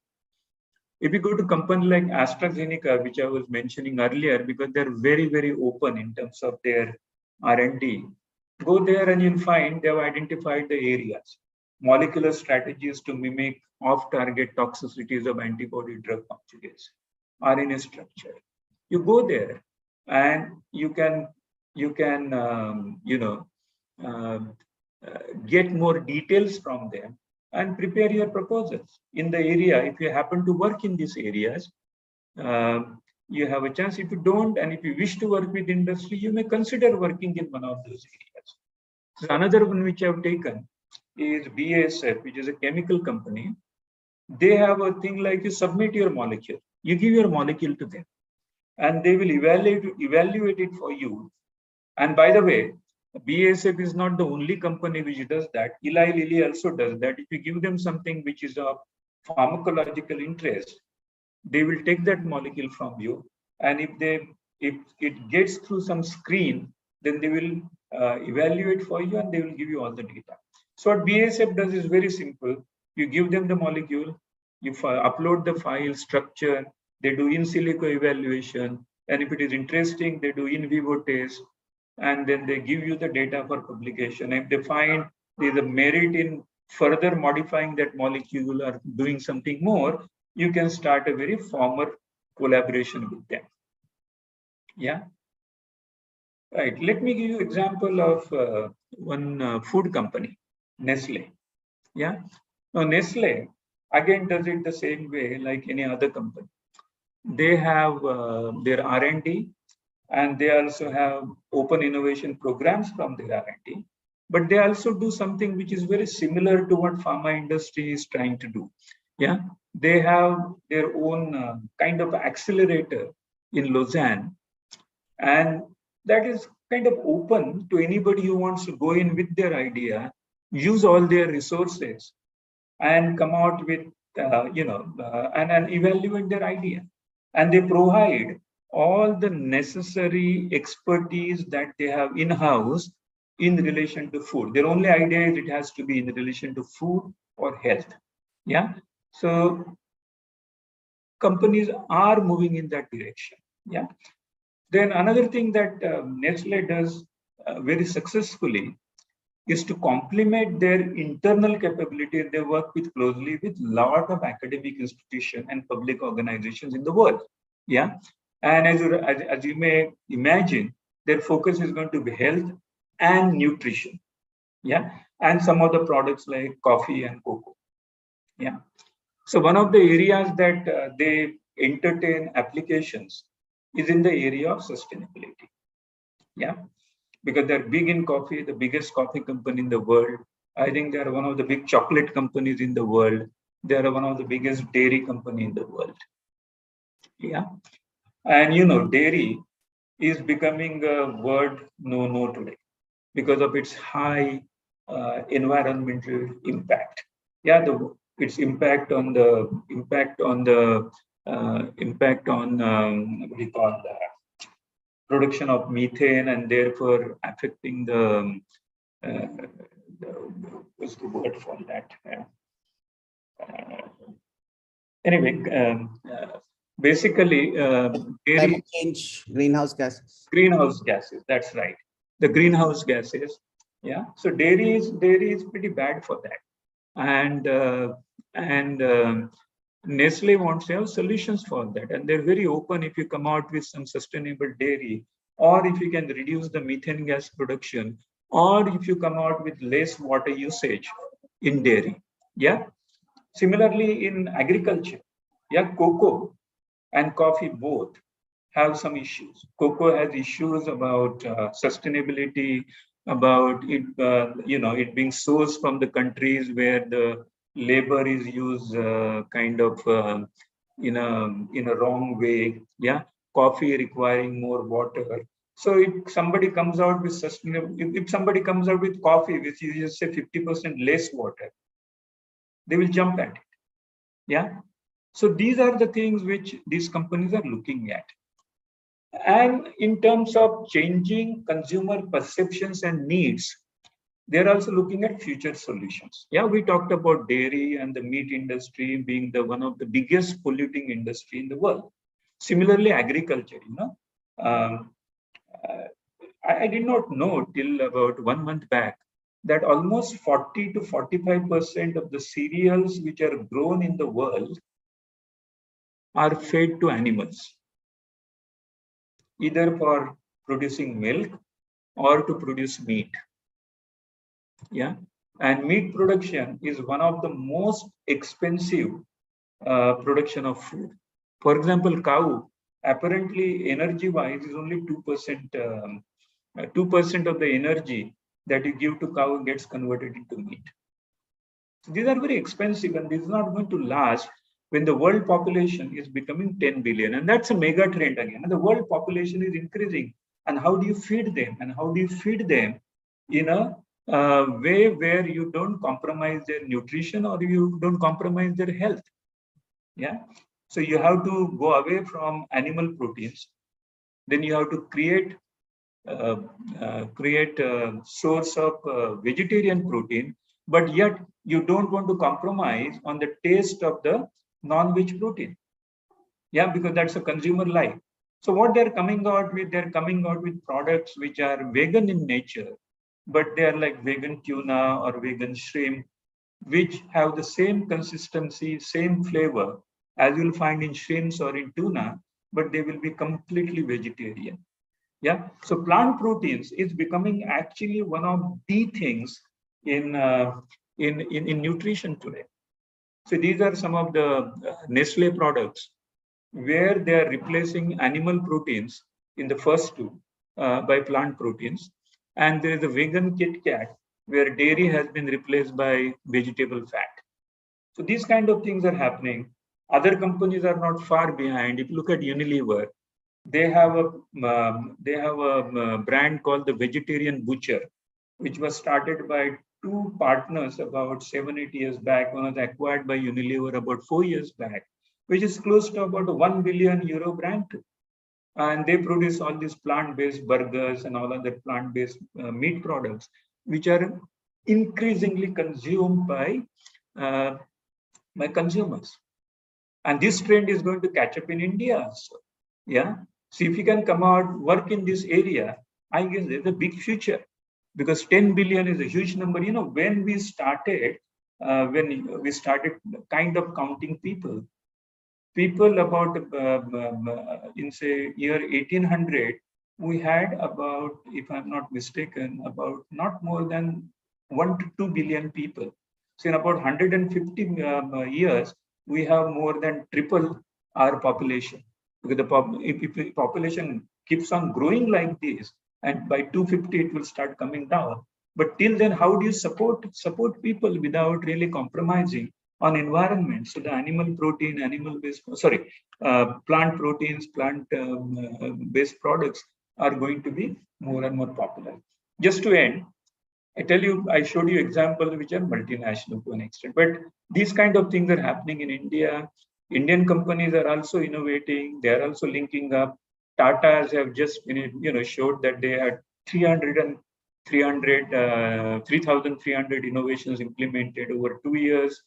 If you go to company like AstraZeneca, which I was mentioning earlier, because they're very, very open in terms of their R&D, go there and you'll find they have identified the areas, molecular strategies to mimic off-target toxicities of antibody drug conjugates, RNA structure. You go there and you can get more details from them and prepare your proposals in the area. If you happen to work in these areas, you have a chance. If you don't, and if you wish to work with industry, you may consider working in one of those areas. So another one which I've taken is BASF, which is a chemical company. They have a thing like you submit your molecule, you give your molecule to them, and they will evaluate it for you. And by the way, BASF is not the only company which does that. Eli Lilly also does that. If you give them something which is of pharmacological interest, they will take that molecule from you, and if it gets through some screen, then they will evaluate for you and they will give you all the data. So what BASF does is very simple. You give them the molecule, you upload the file structure, they do in silico evaluation, and if it is interesting, they do in vivo test, and then they give you the data for publication. If they find there's a merit in further modifying that molecule or doing something more, you can start a very formal collaboration with them. Yeah. Right. Let me give you an example of one food company, Nestle. Yeah. Now, Nestle again does it the same way like any other company. They have their R&D, and they also have open innovation programs from their R&D. But they also do something which is very similar to what pharma industry is trying to do. Yeah. They have their own kind of accelerator in Lausanne, and that is kind of open to anybody who wants to go in with their idea, use all their resources, and come out with and evaluate their idea. And they provide all the necessary expertise that they have in-house in relation to food. Their only idea is it has to be in relation to food or health. Yeah. So companies are moving in that direction. Yeah. Then another thing that Nestle does very successfully is to complement their internal capability. They work closely with a lot of academic institutions and public organizations in the world. Yeah. And as you may imagine, their focus is going to be health and nutrition. Yeah. And some of the products like coffee and cocoa. Yeah. So one of the areas that they entertain applications is in the area of sustainability. Yeah. Because they're big in coffee, the biggest coffee company in the world. I think they're one of the big chocolate companies in the world. They're one of the biggest dairy company in the world. Yeah. And dairy is becoming a word no today because of its high environmental impact. Yeah, its impact on what do you call that? Production of methane, and therefore affecting what's the word for that? Anyway, basically dairy Climate change, greenhouse gases. greenhouse gases. That's right. The greenhouse gases. Yeah. So dairy is pretty bad for that. And Nestle wants to have solutions for that, and they're very open if you come out with some sustainable dairy, or if you can reduce the methane gas production, or if you come out with less water usage in dairy. Yeah. Similarly, in agriculture, yeah, cocoa and coffee both have some issues. Cocoa has issues about sustainability, about it, it being sourced from the countries where the labor is used kind of in a wrong way. Yeah, coffee requiring more water. So if somebody comes out with sustainable, if somebody comes out with coffee which uses say 50% less water, they will jump at it. Yeah. So these are the things which these companies are looking at. And in terms of changing consumer perceptions and needs, they're also looking at future solutions. Yeah, we talked about dairy and the meat industry being the one of the biggest polluting industry in the world. Similarly, agriculture, I did not know till about 1 month back that almost 40 to 45% of the cereals which are grown in the world are fed to animals, either for producing milk or to produce meat. Yeah, and meat production is one of the most expensive production of food. For example, cow, apparently energy-wise is only 2%. 2% of the energy that you give to cow gets converted into meat. So these are very expensive, and this is not going to last when the world population is becoming 10 billion. And that's a mega trend again. And the world population is increasing. And how do you feed them? And how do you feed them in a way where you don't compromise their nutrition or you don't compromise their health? Yeah. So you have to go away from animal proteins. Then you have to create a source of vegetarian protein, but yet you don't want to compromise on the taste of the non-veg protein. Yeah, because that's a consumer lie. So what they're coming out with products which are vegan in nature, but they are like vegan tuna or vegan shrimp, which have the same consistency, same flavor as you'll find in shrimps or in tuna, but they will be completely vegetarian. Yeah, so plant proteins is becoming actually one of the things in nutrition today. So these are some of the Nestle products where they are replacing animal proteins in the first two by plant proteins, and there is a vegan Kit Kat where dairy has been replaced by vegetable fat. So these kind of things are happening. Other companies are not far behind. If you look at Unilever, they have a brand called the Vegetarian Butcher, which was started by two partners about 7-8 years back. One was acquired by Unilever about 4 years back, which is close to about a €1 billion brand too. And they produce all these plant-based burgers and all other plant-based meat products, which are increasingly consumed by consumers. And this trend is going to catch up in India also. Yeah. So if you can come out, work in this area, I guess there's a big future, because 10 billion is a huge number. When we started kind of counting people about in say year 1800, we had about, if I'm not mistaken, about not more than 1 to 2 billion people. So in about 150 years, we have more than triple our population. Because if the population keeps on growing like this, and by 250 it will start coming down. But till then, how do you support people without really compromising on environment? So the animal protein, plant proteins, plant-based products are going to be more and more popular. Just to end, I showed you examples which are multinational to an extent, but these kind of things are happening in India. Indian companies are also innovating. They are also linking up. Tata's have just showed that they had 3,300 innovations implemented over 2 years.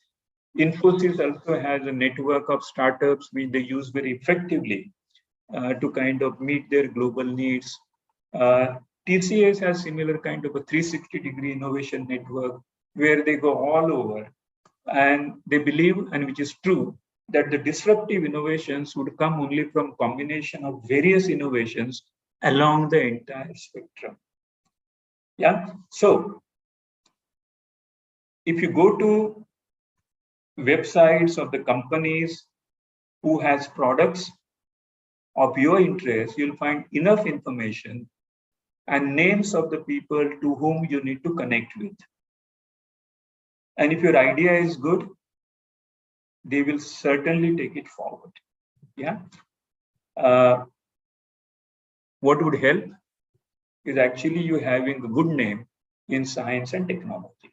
Infosys also has a network of startups which they use very effectively to kind of meet their global needs. TCS has similar kind of a 360-degree innovation network where they go all over, and they believe, and which is true, that the disruptive innovations would come only from combination of various innovations along the entire spectrum. Yeah. So if you go to websites of the companies who has products of your interest, you'll find enough information and names of the people to whom you need to connect with. And if your idea is good, they will certainly take it forward. Yeah. What would help is actually you having a good name in science and technology.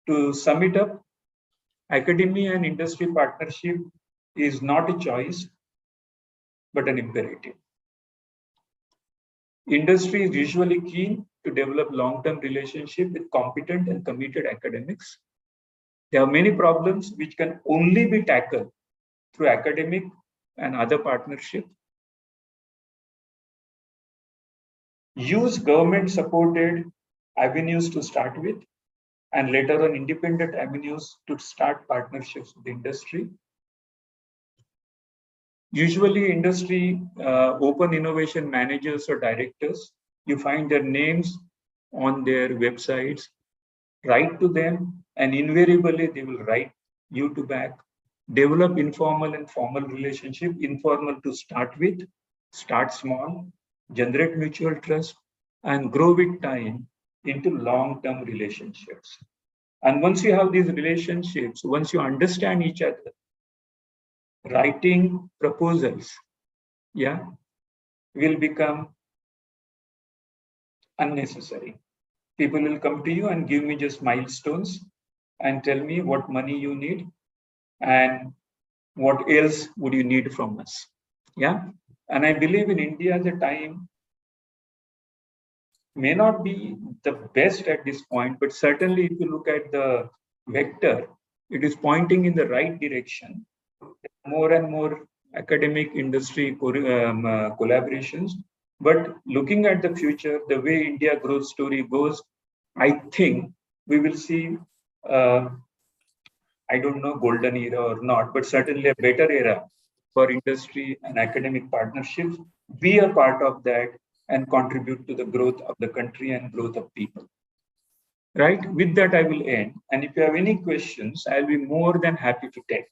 To sum it up, academia and industry partnership is not a choice, but an imperative. Industry is usually keen to develop long-term relationship with competent and committed academics. There are many problems which can only be tackled through academic and other partnership. Use government-supported avenues to start with, and later on independent avenues to start partnerships with industry. Usually industry open innovation managers or directors, you find their names on their websites, write to them, and invariably they will write you to back. Develop informal and formal relationship, informal to start with, start small, generate mutual trust, and grow with time into long-term relationships. And once you have these relationships, once you understand each other, writing proposals, yeah, will become unnecessary. People will come to you and give me just milestones and tell me what money you need and what else would you need from us. Yeah. And I believe in India, the time may not be the best at this point, but certainly if you look at the vector, it is pointing in the right direction. More and more academic industry collaborations. But looking at the future, the way India growth story goes, I think we will see, I don't know, golden era or not, but certainly a better era for industry and academic partnerships. Be a part of that and contribute to the growth of the country and growth of people. Right? With that, I will end. And if you have any questions, I'll be more than happy to take.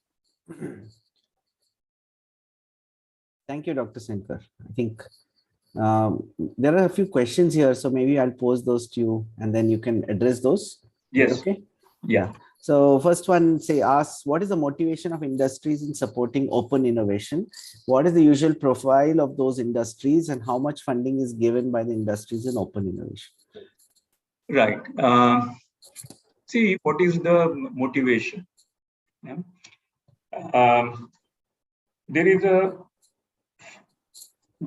Thank you, Dr. Sinkar. I think there are a few questions here, so maybe I'll pose those to you and then you can address those. Yes. Okay. Yeah. So first one asks, what is the motivation of industries in supporting open innovation? What is the usual profile of those industries and how much funding is given by the industries in open innovation? Right. See, what is the motivation? Yeah. There is a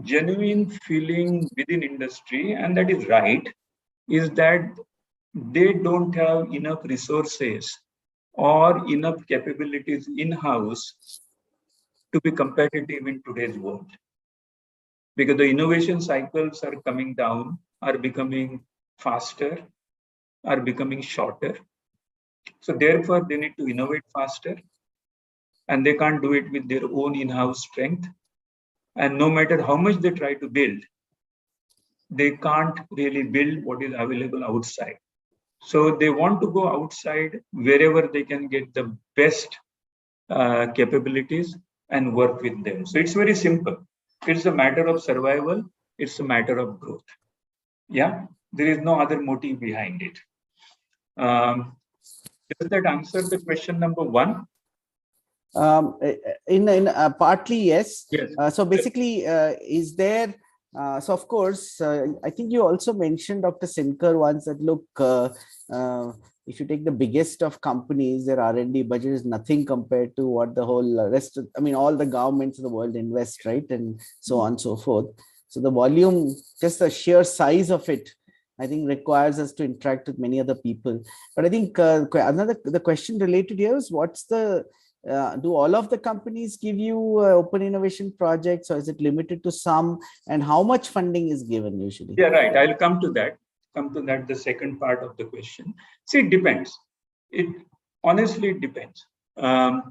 genuine feeling within industry, and that is right, is that they don't have enough resources or enough capabilities in-house to be competitive in today's world. Because the innovation cycles are coming down, are becoming faster, are becoming shorter. So therefore, they need to innovate faster, and they can't do it with their own in-house strength. And no matter how much they try to build, they can't really build what is available outside. So they want to go outside wherever they can get the best capabilities and work with them. So it's very simple. It's a matter of survival. It's a matter of growth. Yeah, there is no other motive behind it. Does that answer the question number one? Partly, yes. Yes. So basically, is there, so of course, I think you also mentioned, Dr. Sinkar, once that, look, if you take the biggest of companies, their R&D budget is nothing compared to what the whole rest of, I mean, all the governments of the world invest, right? And so on and so forth. So the volume, just the sheer size of it, I think requires us to interact with many other people. But I think the question related here is, what's the Do all of the companies give you open innovation projects, or is it limited to some? And how much funding is given usually? Yeah, right. I'll come to that. The second part of the question. See, it depends. It honestly it depends. I'll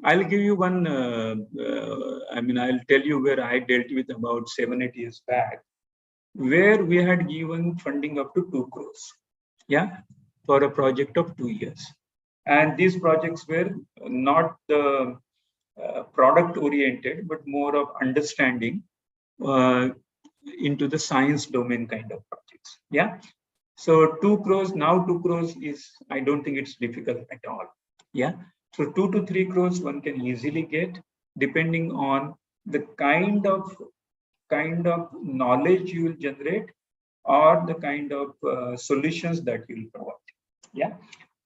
give you one. I'll tell you where I dealt with about 7-8 years back, where we had given funding up to 2 crores. Yeah, for a project of 2 years, and these projects were not the product oriented, but more of understanding into the science domain kind of projects. Yeah. So 2 crores, now 2 crores is, I don't think it's difficult at all. Yeah. So 2 to 3 crores one can easily get, depending on the kind of knowledge you will generate, or the kind of solutions that you will provide. Yeah.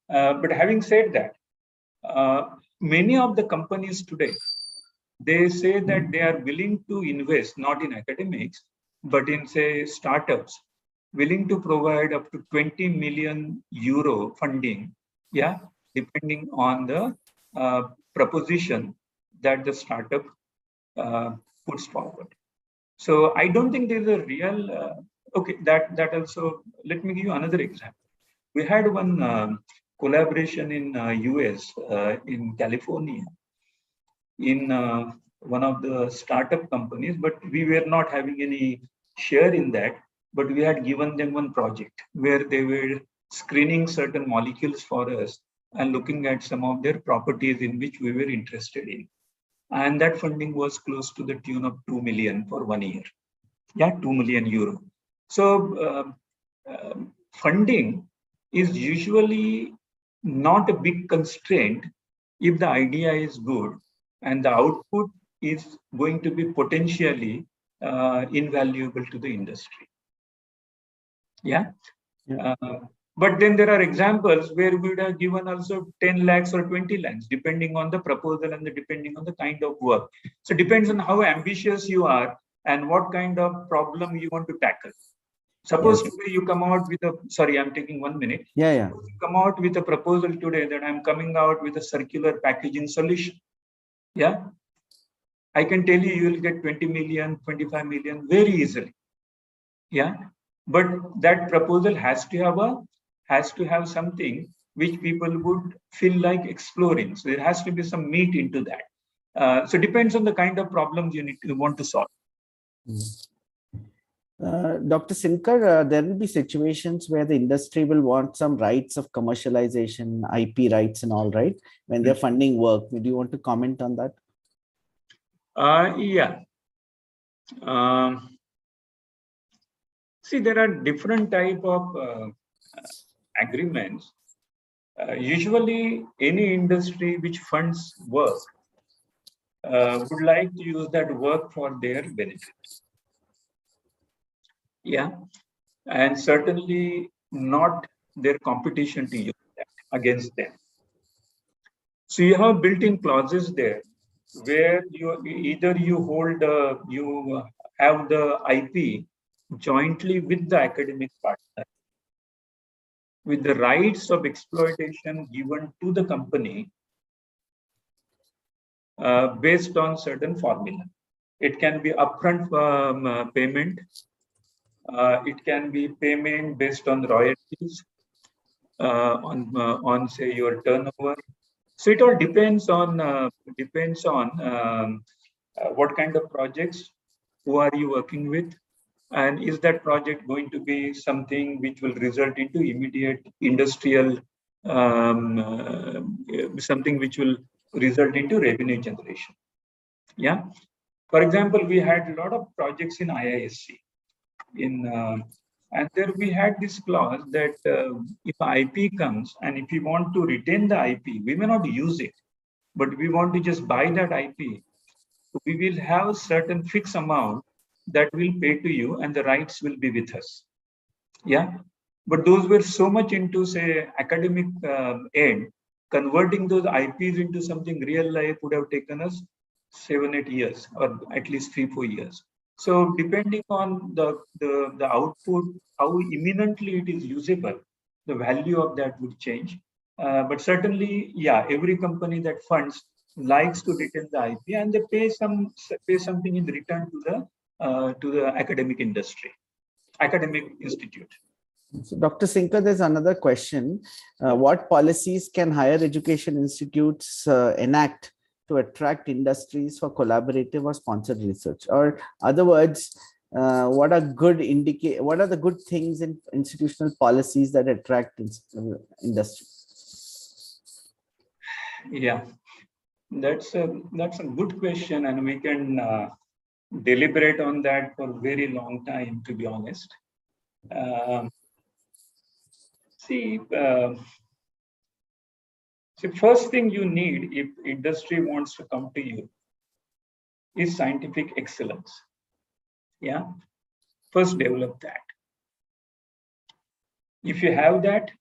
But having said that, many of the companies today, they say that they are willing to invest not in academics, but in, say, startups, willing to provide up to 20 million euro funding, yeah, depending on the proposition that the startup puts forward. So I don't think there's a real, okay, that also, let me give you another example. We had one collaboration in US, in California, in one of the startup companies, but we were not having any share in that. But we had given them one project where they were screening certain molecules for us and looking at some of their properties in which we were interested in. And that funding was close to the tune of 2 million for 1 year. Yeah, 2 million euro. So funding is usually not a big constraint if the idea is good and the output is going to be potentially invaluable to the industry. Yeah. But then there are examples where we would have given also 10 lakhs or 20 lakhs, depending on the proposal and depending on the kind of work. So it depends on how ambitious you are and what kind of problem you want to tackle. Suppose today you come out with a, sorry, I'm taking 1 minute. Yeah. You come out with a proposal today that I'm coming out with a circular packaging solution. Yeah. I can tell you, you will get 20 million, 25 million very easily. Yeah. But that proposal has to have something which people would feel like exploring. So there has to be some meat into that. So it depends on the kind of problems you want to solve. Dr. Sinkar, there will be situations where the industry will want some rights of commercialization, IP rights and all, right? When they're funding work. Do you want to comment on that? Yeah. See, there are different type of agreements. Usually, any industry which funds work would like to use that work for their benefit. Yeah, and certainly not their competition to use that against them. So you have built-in clauses there where you have the IP jointly with the academic partner, with the rights of exploitation given to the company based on certain formula. It can be upfront payment. It can be payment based on royalties, on say your turnover. So it all depends on what kind of projects, who are you working with, and is that project going to be something which will result into immediate industrial, something which will result into revenue generation. Yeah. For example, we had a lot of projects in IISc, and there we had this clause that if IP comes and if we want to retain the IP, we may not use it, but we want to just buy that IP. We will have certain fixed amount that we'll pay to you, and the rights will be with us. Yeah, but those were so much into, say, academic end. Converting those IPs into something real life would have taken us 7-8 years, or at least 3-4 years. So depending on the output, how imminently it is usable, the value of that would change. But certainly, yeah, every company that funds likes to retain the IP, and they pay something in return to the academic industry, academic institute. So, Dr. Sinkar, there's another question. What policies can higher education institutes enact to attract industries for collaborative or sponsored research? Or other words, what are the good things in institutional policies that attract industry? Yeah, that's a good question, and we can deliberate on that for a very long time, to be honest. See, first thing you need if industry wants to come to you is scientific excellence. Yeah, first develop that. If you have that,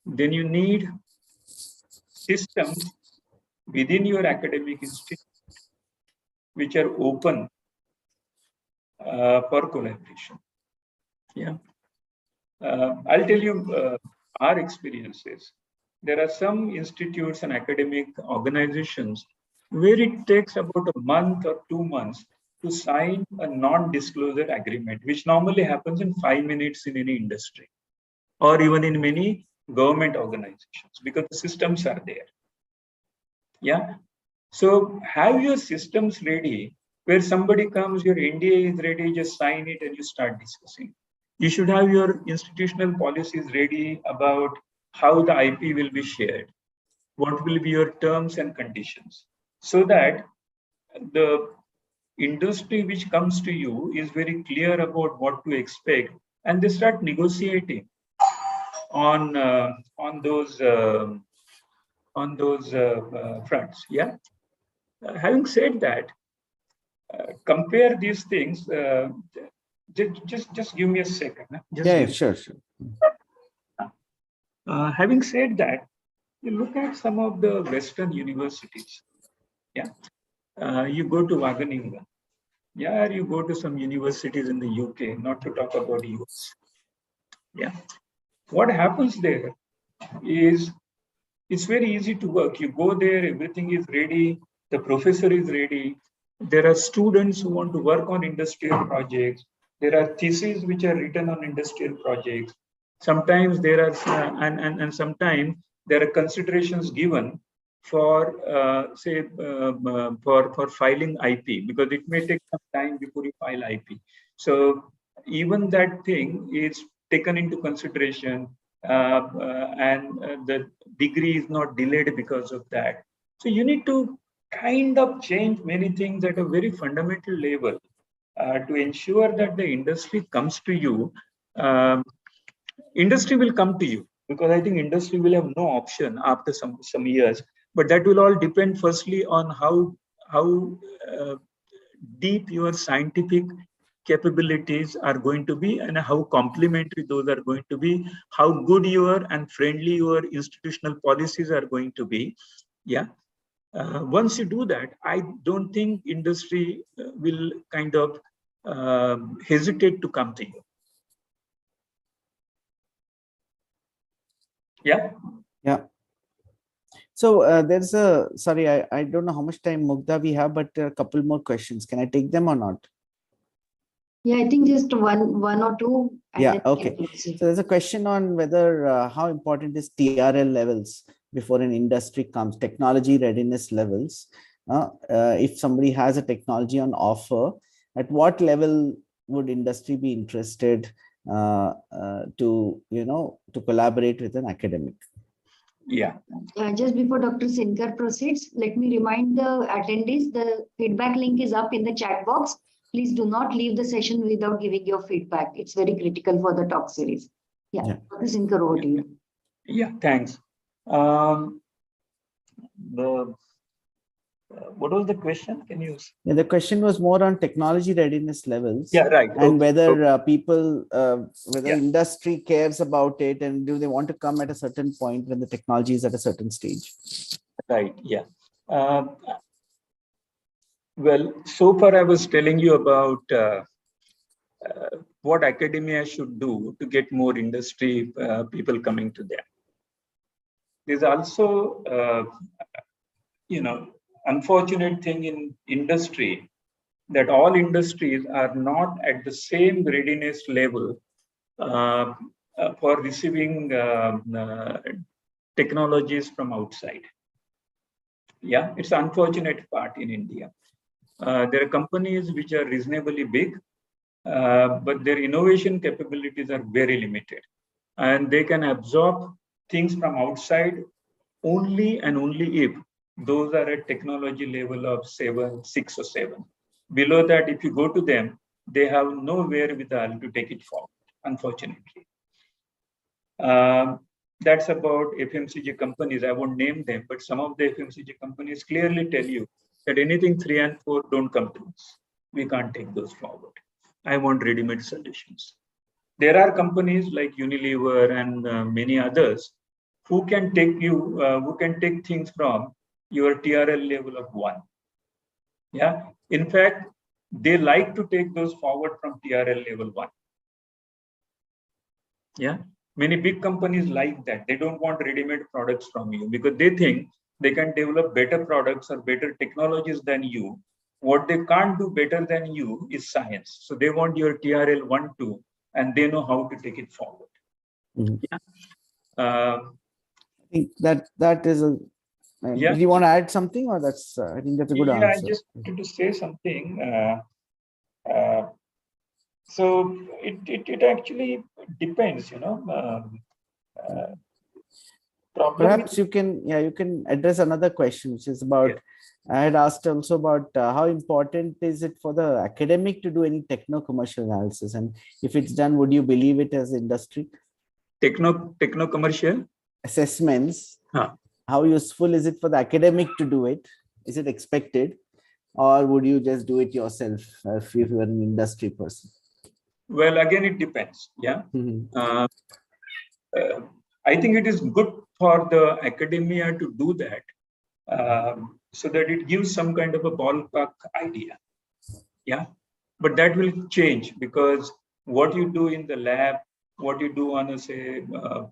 then you need systems within your academic institute which are open for collaboration. Yeah, I'll tell you our experiences. There are some institutes and academic organizations where it takes about a month or 2 months to sign a non-disclosure agreement, which normally happens in 5 minutes in any industry or even in many government organizations, because the systems are there. Yeah. So have your systems ready where somebody comes, your NDA is ready, just sign it and you start discussing. You should have your institutional policies ready about how the IP will be shared, what will be your terms and conditions, so that the industry which comes to you is very clear about what to expect, and they start negotiating on those fronts. Yeah. Having said that, compare these things. Just give me a second. Sure. Having said that, you look at some of the Western universities. Yeah, you go to Wageningen. Yeah, you go to some universities in the UK, not to talk about US. Yeah, what happens there is it's very easy to work. You go there, everything is ready, the professor is ready. There are students who want to work on industrial projects. There are theses which are written on industrial projects. Sometimes there are, and sometimes there are considerations given for, for filing IP, because it may take some time before you file IP. So even that thing is taken into consideration, and the degree is not delayed because of that. So you need to kind of change many things at a very fundamental level to ensure that the industry comes to you. Industry will come to you, because I think industry will have no option after some years. But that will all depend firstly on how deep your scientific capabilities are going to be, and how complementary those are going to be, how good your and friendly your institutional policies are going to be. Yeah. Once you do that, I don't think industry will kind of hesitate to come to you. Yeah. So there's sorry, I don't know how much time, Mugdha, we have, but a couple more questions. Can I take them or not? Yeah, I think just one or two. Yeah, okay. So there's a question on whether how important is TRL levels before an industry comes, technology readiness levels. If somebody has a technology on offer, at what level would industry be interested to collaborate with an academic? Yeah. Just before Dr. Sinkar proceeds, let me remind the attendees, the feedback link is up in the chat box. Please do not leave the session without giving your feedback. It's very critical for the talk series. Yeah. Dr. Sinkar, over to you. Yeah, thanks. What was the question? Can you? Yeah, the question was more on technology readiness levels. Yeah, right. And whether people, whether industry cares about it, and do they want to come at a certain point when the technology is at a certain stage? Right. Yeah. Well, so far I was telling you about what academia should do to get more industry people coming to them. There's also unfortunate thing in industry that all industries are not at the same readiness level uh, for receiving technologies from outside. Yeah, it's an unfortunate part in India. There are companies which are reasonably big, but their innovation capabilities are very limited. And they can absorb things from outside only and only if those are at technology level of 6 or 7. Below that, if you go to them, they have no wherewithal to take it forward, unfortunately. That's about FMCG companies. I won't name them, but some of the FMCG companies clearly tell you that anything 3 and 4 don't come to us. We can't take those forward. I want ready-made solutions. There are companies like Unilever and many others who can take things from your TRL level of 1. Yeah. In fact, they like to take those forward from TRL level 1. Yeah. Many big companies like that. They don't want ready-made products from you because they think they can develop better products or better technologies than you. What they can't do better than you is science. So they want your TRL 1, 2, and they know how to take it forward. Mhm. Yeah. I think that is a. Yeah. Do you want to add something, or that's? I think that's a good answer. I just wanted to say something. So it actually depends, Perhaps you can address another question, which is about. Yeah. I had asked also about how important is it for the academic to do any techno-commercial analysis, and if it's done, would you believe it as industry? Techno-commercial Assessments. Huh. How useful is it for the academic to do it? Is it expected, or would you just do it yourself if you were an industry person? Well, again, it depends. Yeah. Mm-hmm. I think it is good for the academia to do that so that it gives some kind of a ballpark idea. Yeah. But that will change because what you do in the lab, what you do on a, say,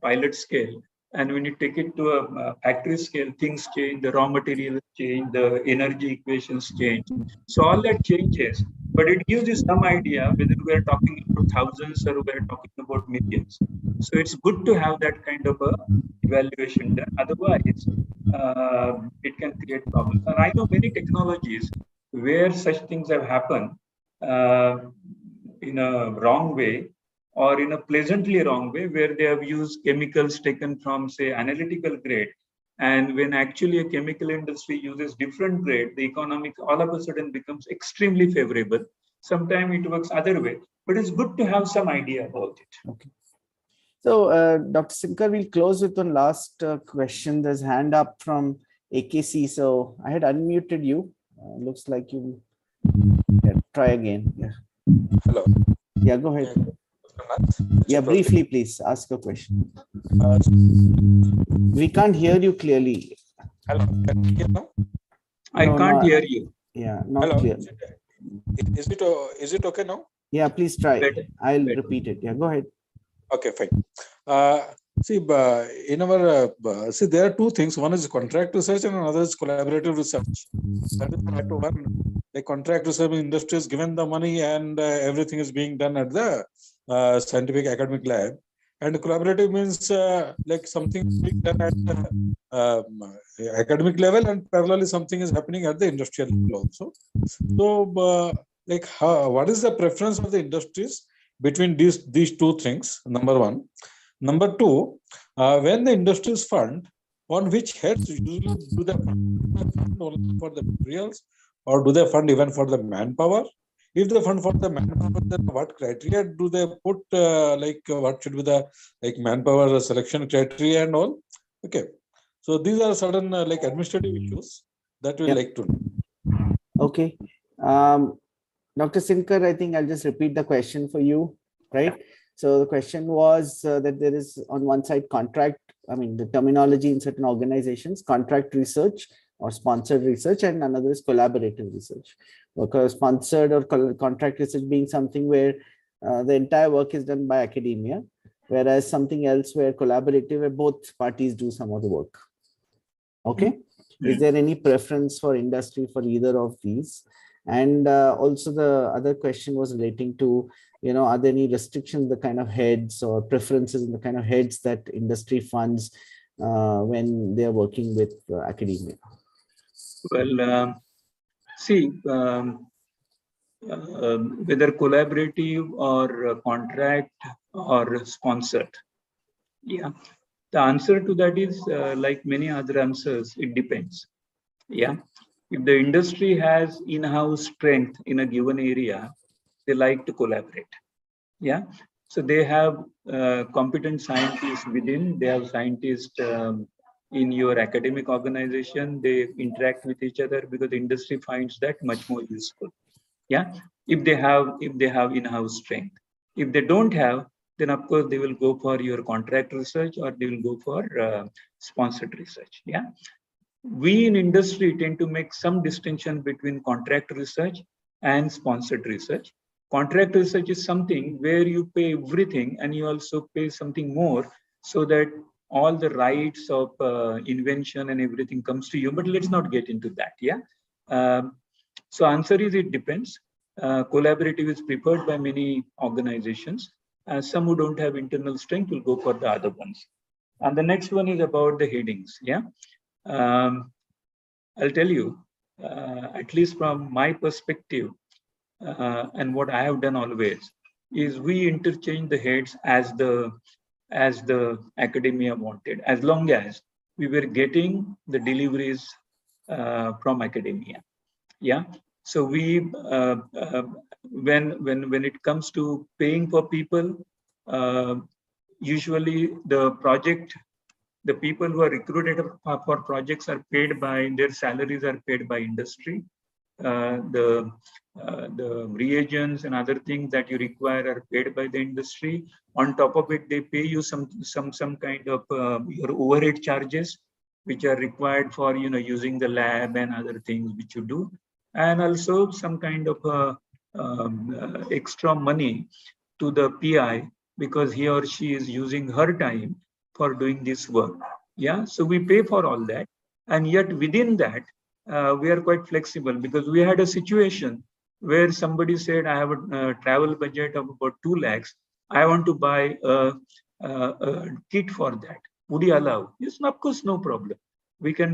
pilot scale, and when you take it to a factory scale, things change, the raw materials change, the energy equations change. So all that changes, but it gives you some idea whether we are talking about thousands or we are talking about millions. So it's good to have that kind of a evaluation done. Otherwise, it can create problems. And I know many technologies where such things have happened uh, in a wrong way or in a pleasantly wrong way, where they have used chemicals taken from, say, analytical grade. And when actually a chemical industry uses different grade, the economic all of a sudden becomes extremely favorable. Sometimes it works other way, but it's good to have some idea about it. Okay. So, Dr. Sinkar, we'll close with one last question. There's hand up from AKC. So I had unmuted you. Looks like you try again. Yeah. Hello. Yeah, go ahead. Yeah, briefly, please ask a question. We can't hear you clearly. Hello. Can you hear now? I can't hear you. Yeah, not Hello. clear. Is it okay now? Yeah, please try. Better. I'll repeat it. Yeah, go ahead. Okay, fine. See, in our see, there are two things. One is contract research, and another is collaborative research. That is one. The contract research industry is given the money, and everything is being done at the scientific academic lab. And collaborative means like something being done at the academic level, and parallelly something is happening at the industrial level also. So, like, what is the preference of the industries between these two things? Number one. Number two, when the industries fund, on which heads usually do they fund only for the materials, or do they fund even for the manpower? If they fund for the manpower, then what criteria do they put? What should be the manpower selection criteria and all? Okay, so these are certain administrative issues that we like to know. Okay, Dr. Sinkar, I think I'll just repeat the question for you, right? So the question was that there is on one side contract, I mean the terminology in certain organizations, contract research or sponsored research, and another is collaborative research. Because sponsored or contract research being something where the entire work is done by academia, whereas something else where collaborative, where both parties do some of the work. Okay. Is there any preference for industry for either of these? And also the other question was relating to, are there any restrictions, the kind of heads or preferences in the kind of heads that industry funds when they're working with academia? Well, see, whether collaborative or contract or sponsored, yeah, the answer to that is like many other answers, it depends. Yeah, if the industry has in-house strength in a given area, they like to collaborate. Yeah, so they have competent scientists within, they have scientists in your academic organization, they interact with each other because the industry finds that much more useful. Yeah, if they have in-house strength. If they don't have, then of course they will go for your contract research or they will go for sponsored research. Yeah, we in industry tend to make some distinction between contract research and sponsored research. Contract research is something where you pay everything and you also pay something more so that all the rights of invention and everything comes to you. But let's not get into that. Yeah. So answer is it depends. Collaborative is preferred by many organizations. Some who don't have internal strength will go for the other ones. And the next one is about the headings. Yeah. I'll tell you, at least from my perspective, and what I have done always is we interchange the heads as the academia wanted, as long as we were getting the deliveries from academia. Yeah. So we when it comes to paying for people, usually the people who are recruited for projects are paid by, their salaries are paid by industry. The reagents and other things that you require are paid by the industry. On top of it, they pay you some kind of your overhead charges, which are required for using the lab and other things which you do, and also some kind of extra money to the PI because he or she is using her time for doing this work. Yeah, so we pay for all that, and yet within that we are quite flexible because we had a situation where somebody said, I have a travel budget of about 2 lakhs. I want to buy a kit for that. Would you allow? Yes, of course, no problem. You can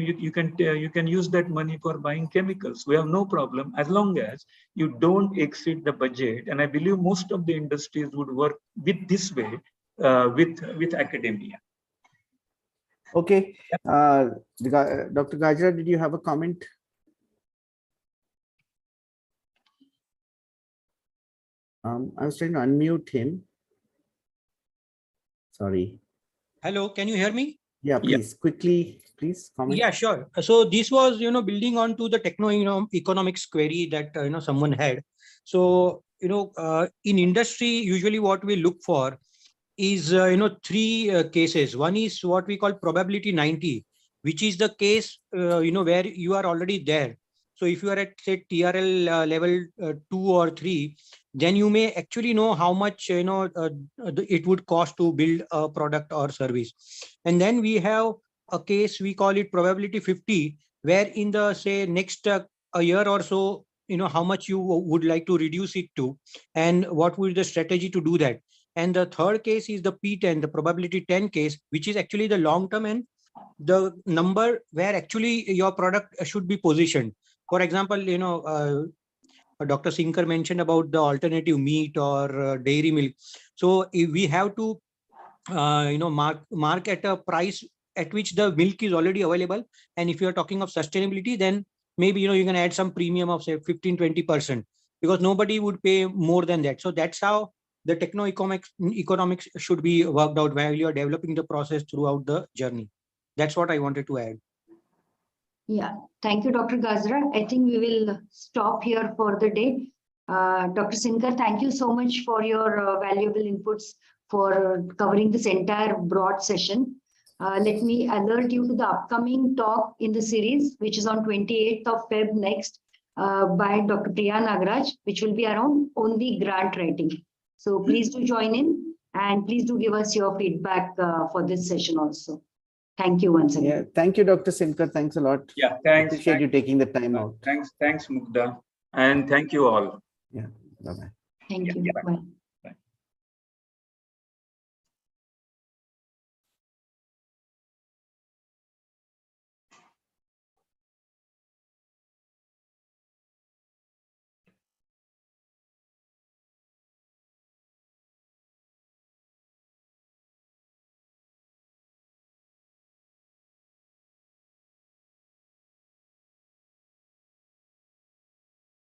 use that money for buying chemicals. We have no problem as long as you don't exceed the budget. And I believe most of the industries would work with this way with academia. Okay, Dr. Gajra, did you have a comment? I was trying to unmute him. Sorry. Hello, can you hear me? Yeah, please, quickly, please comment. Yeah, sure. So this was, building on to the economics query that, someone had. So, in industry, usually what we look for is, 3 cases. One is what we call probability 90, which is the case, where you are already there. So if you are at, say, TRL level 2 or 3, then you may actually know how much, it would cost to build a product or service. And then we have a case, we call it probability 50, where in the, say, next a year or so, how much you would like to reduce it to, and what would the strategy to do that. And the third case is the P10, the probability 10 case, which is actually the long term and the number where actually your product should be positioned. For example, Dr. Sinkar mentioned about the alternative meat or dairy milk. So if we have to, mark at a price at which the milk is already available. And if you are talking of sustainability, then maybe, you can add some premium of, say, 15-20%, because nobody would pay more than that. So that's how the economics should be worked out while you are developing the process throughout the journey. That's what I wanted to add. Yeah, thank you, Dr. Gajra. I think we will stop here for the day. Dr. Sinkar, thank you so much for your valuable inputs for covering this entire broad session. Let me alert you to the upcoming talk in the series, which is on 28th of Feb next by Dr. Priya Nagaraj, which will be around only grant writing. So please do join in and please do give us your feedback for this session also. Thank you once again. Yeah, thank you, Dr. Sinkar. Thanks a lot. Yeah, thanks. Appreciate you taking the time out. Thanks, Mugdha. And thank you all. Yeah, bye-bye. Thank you. Bye.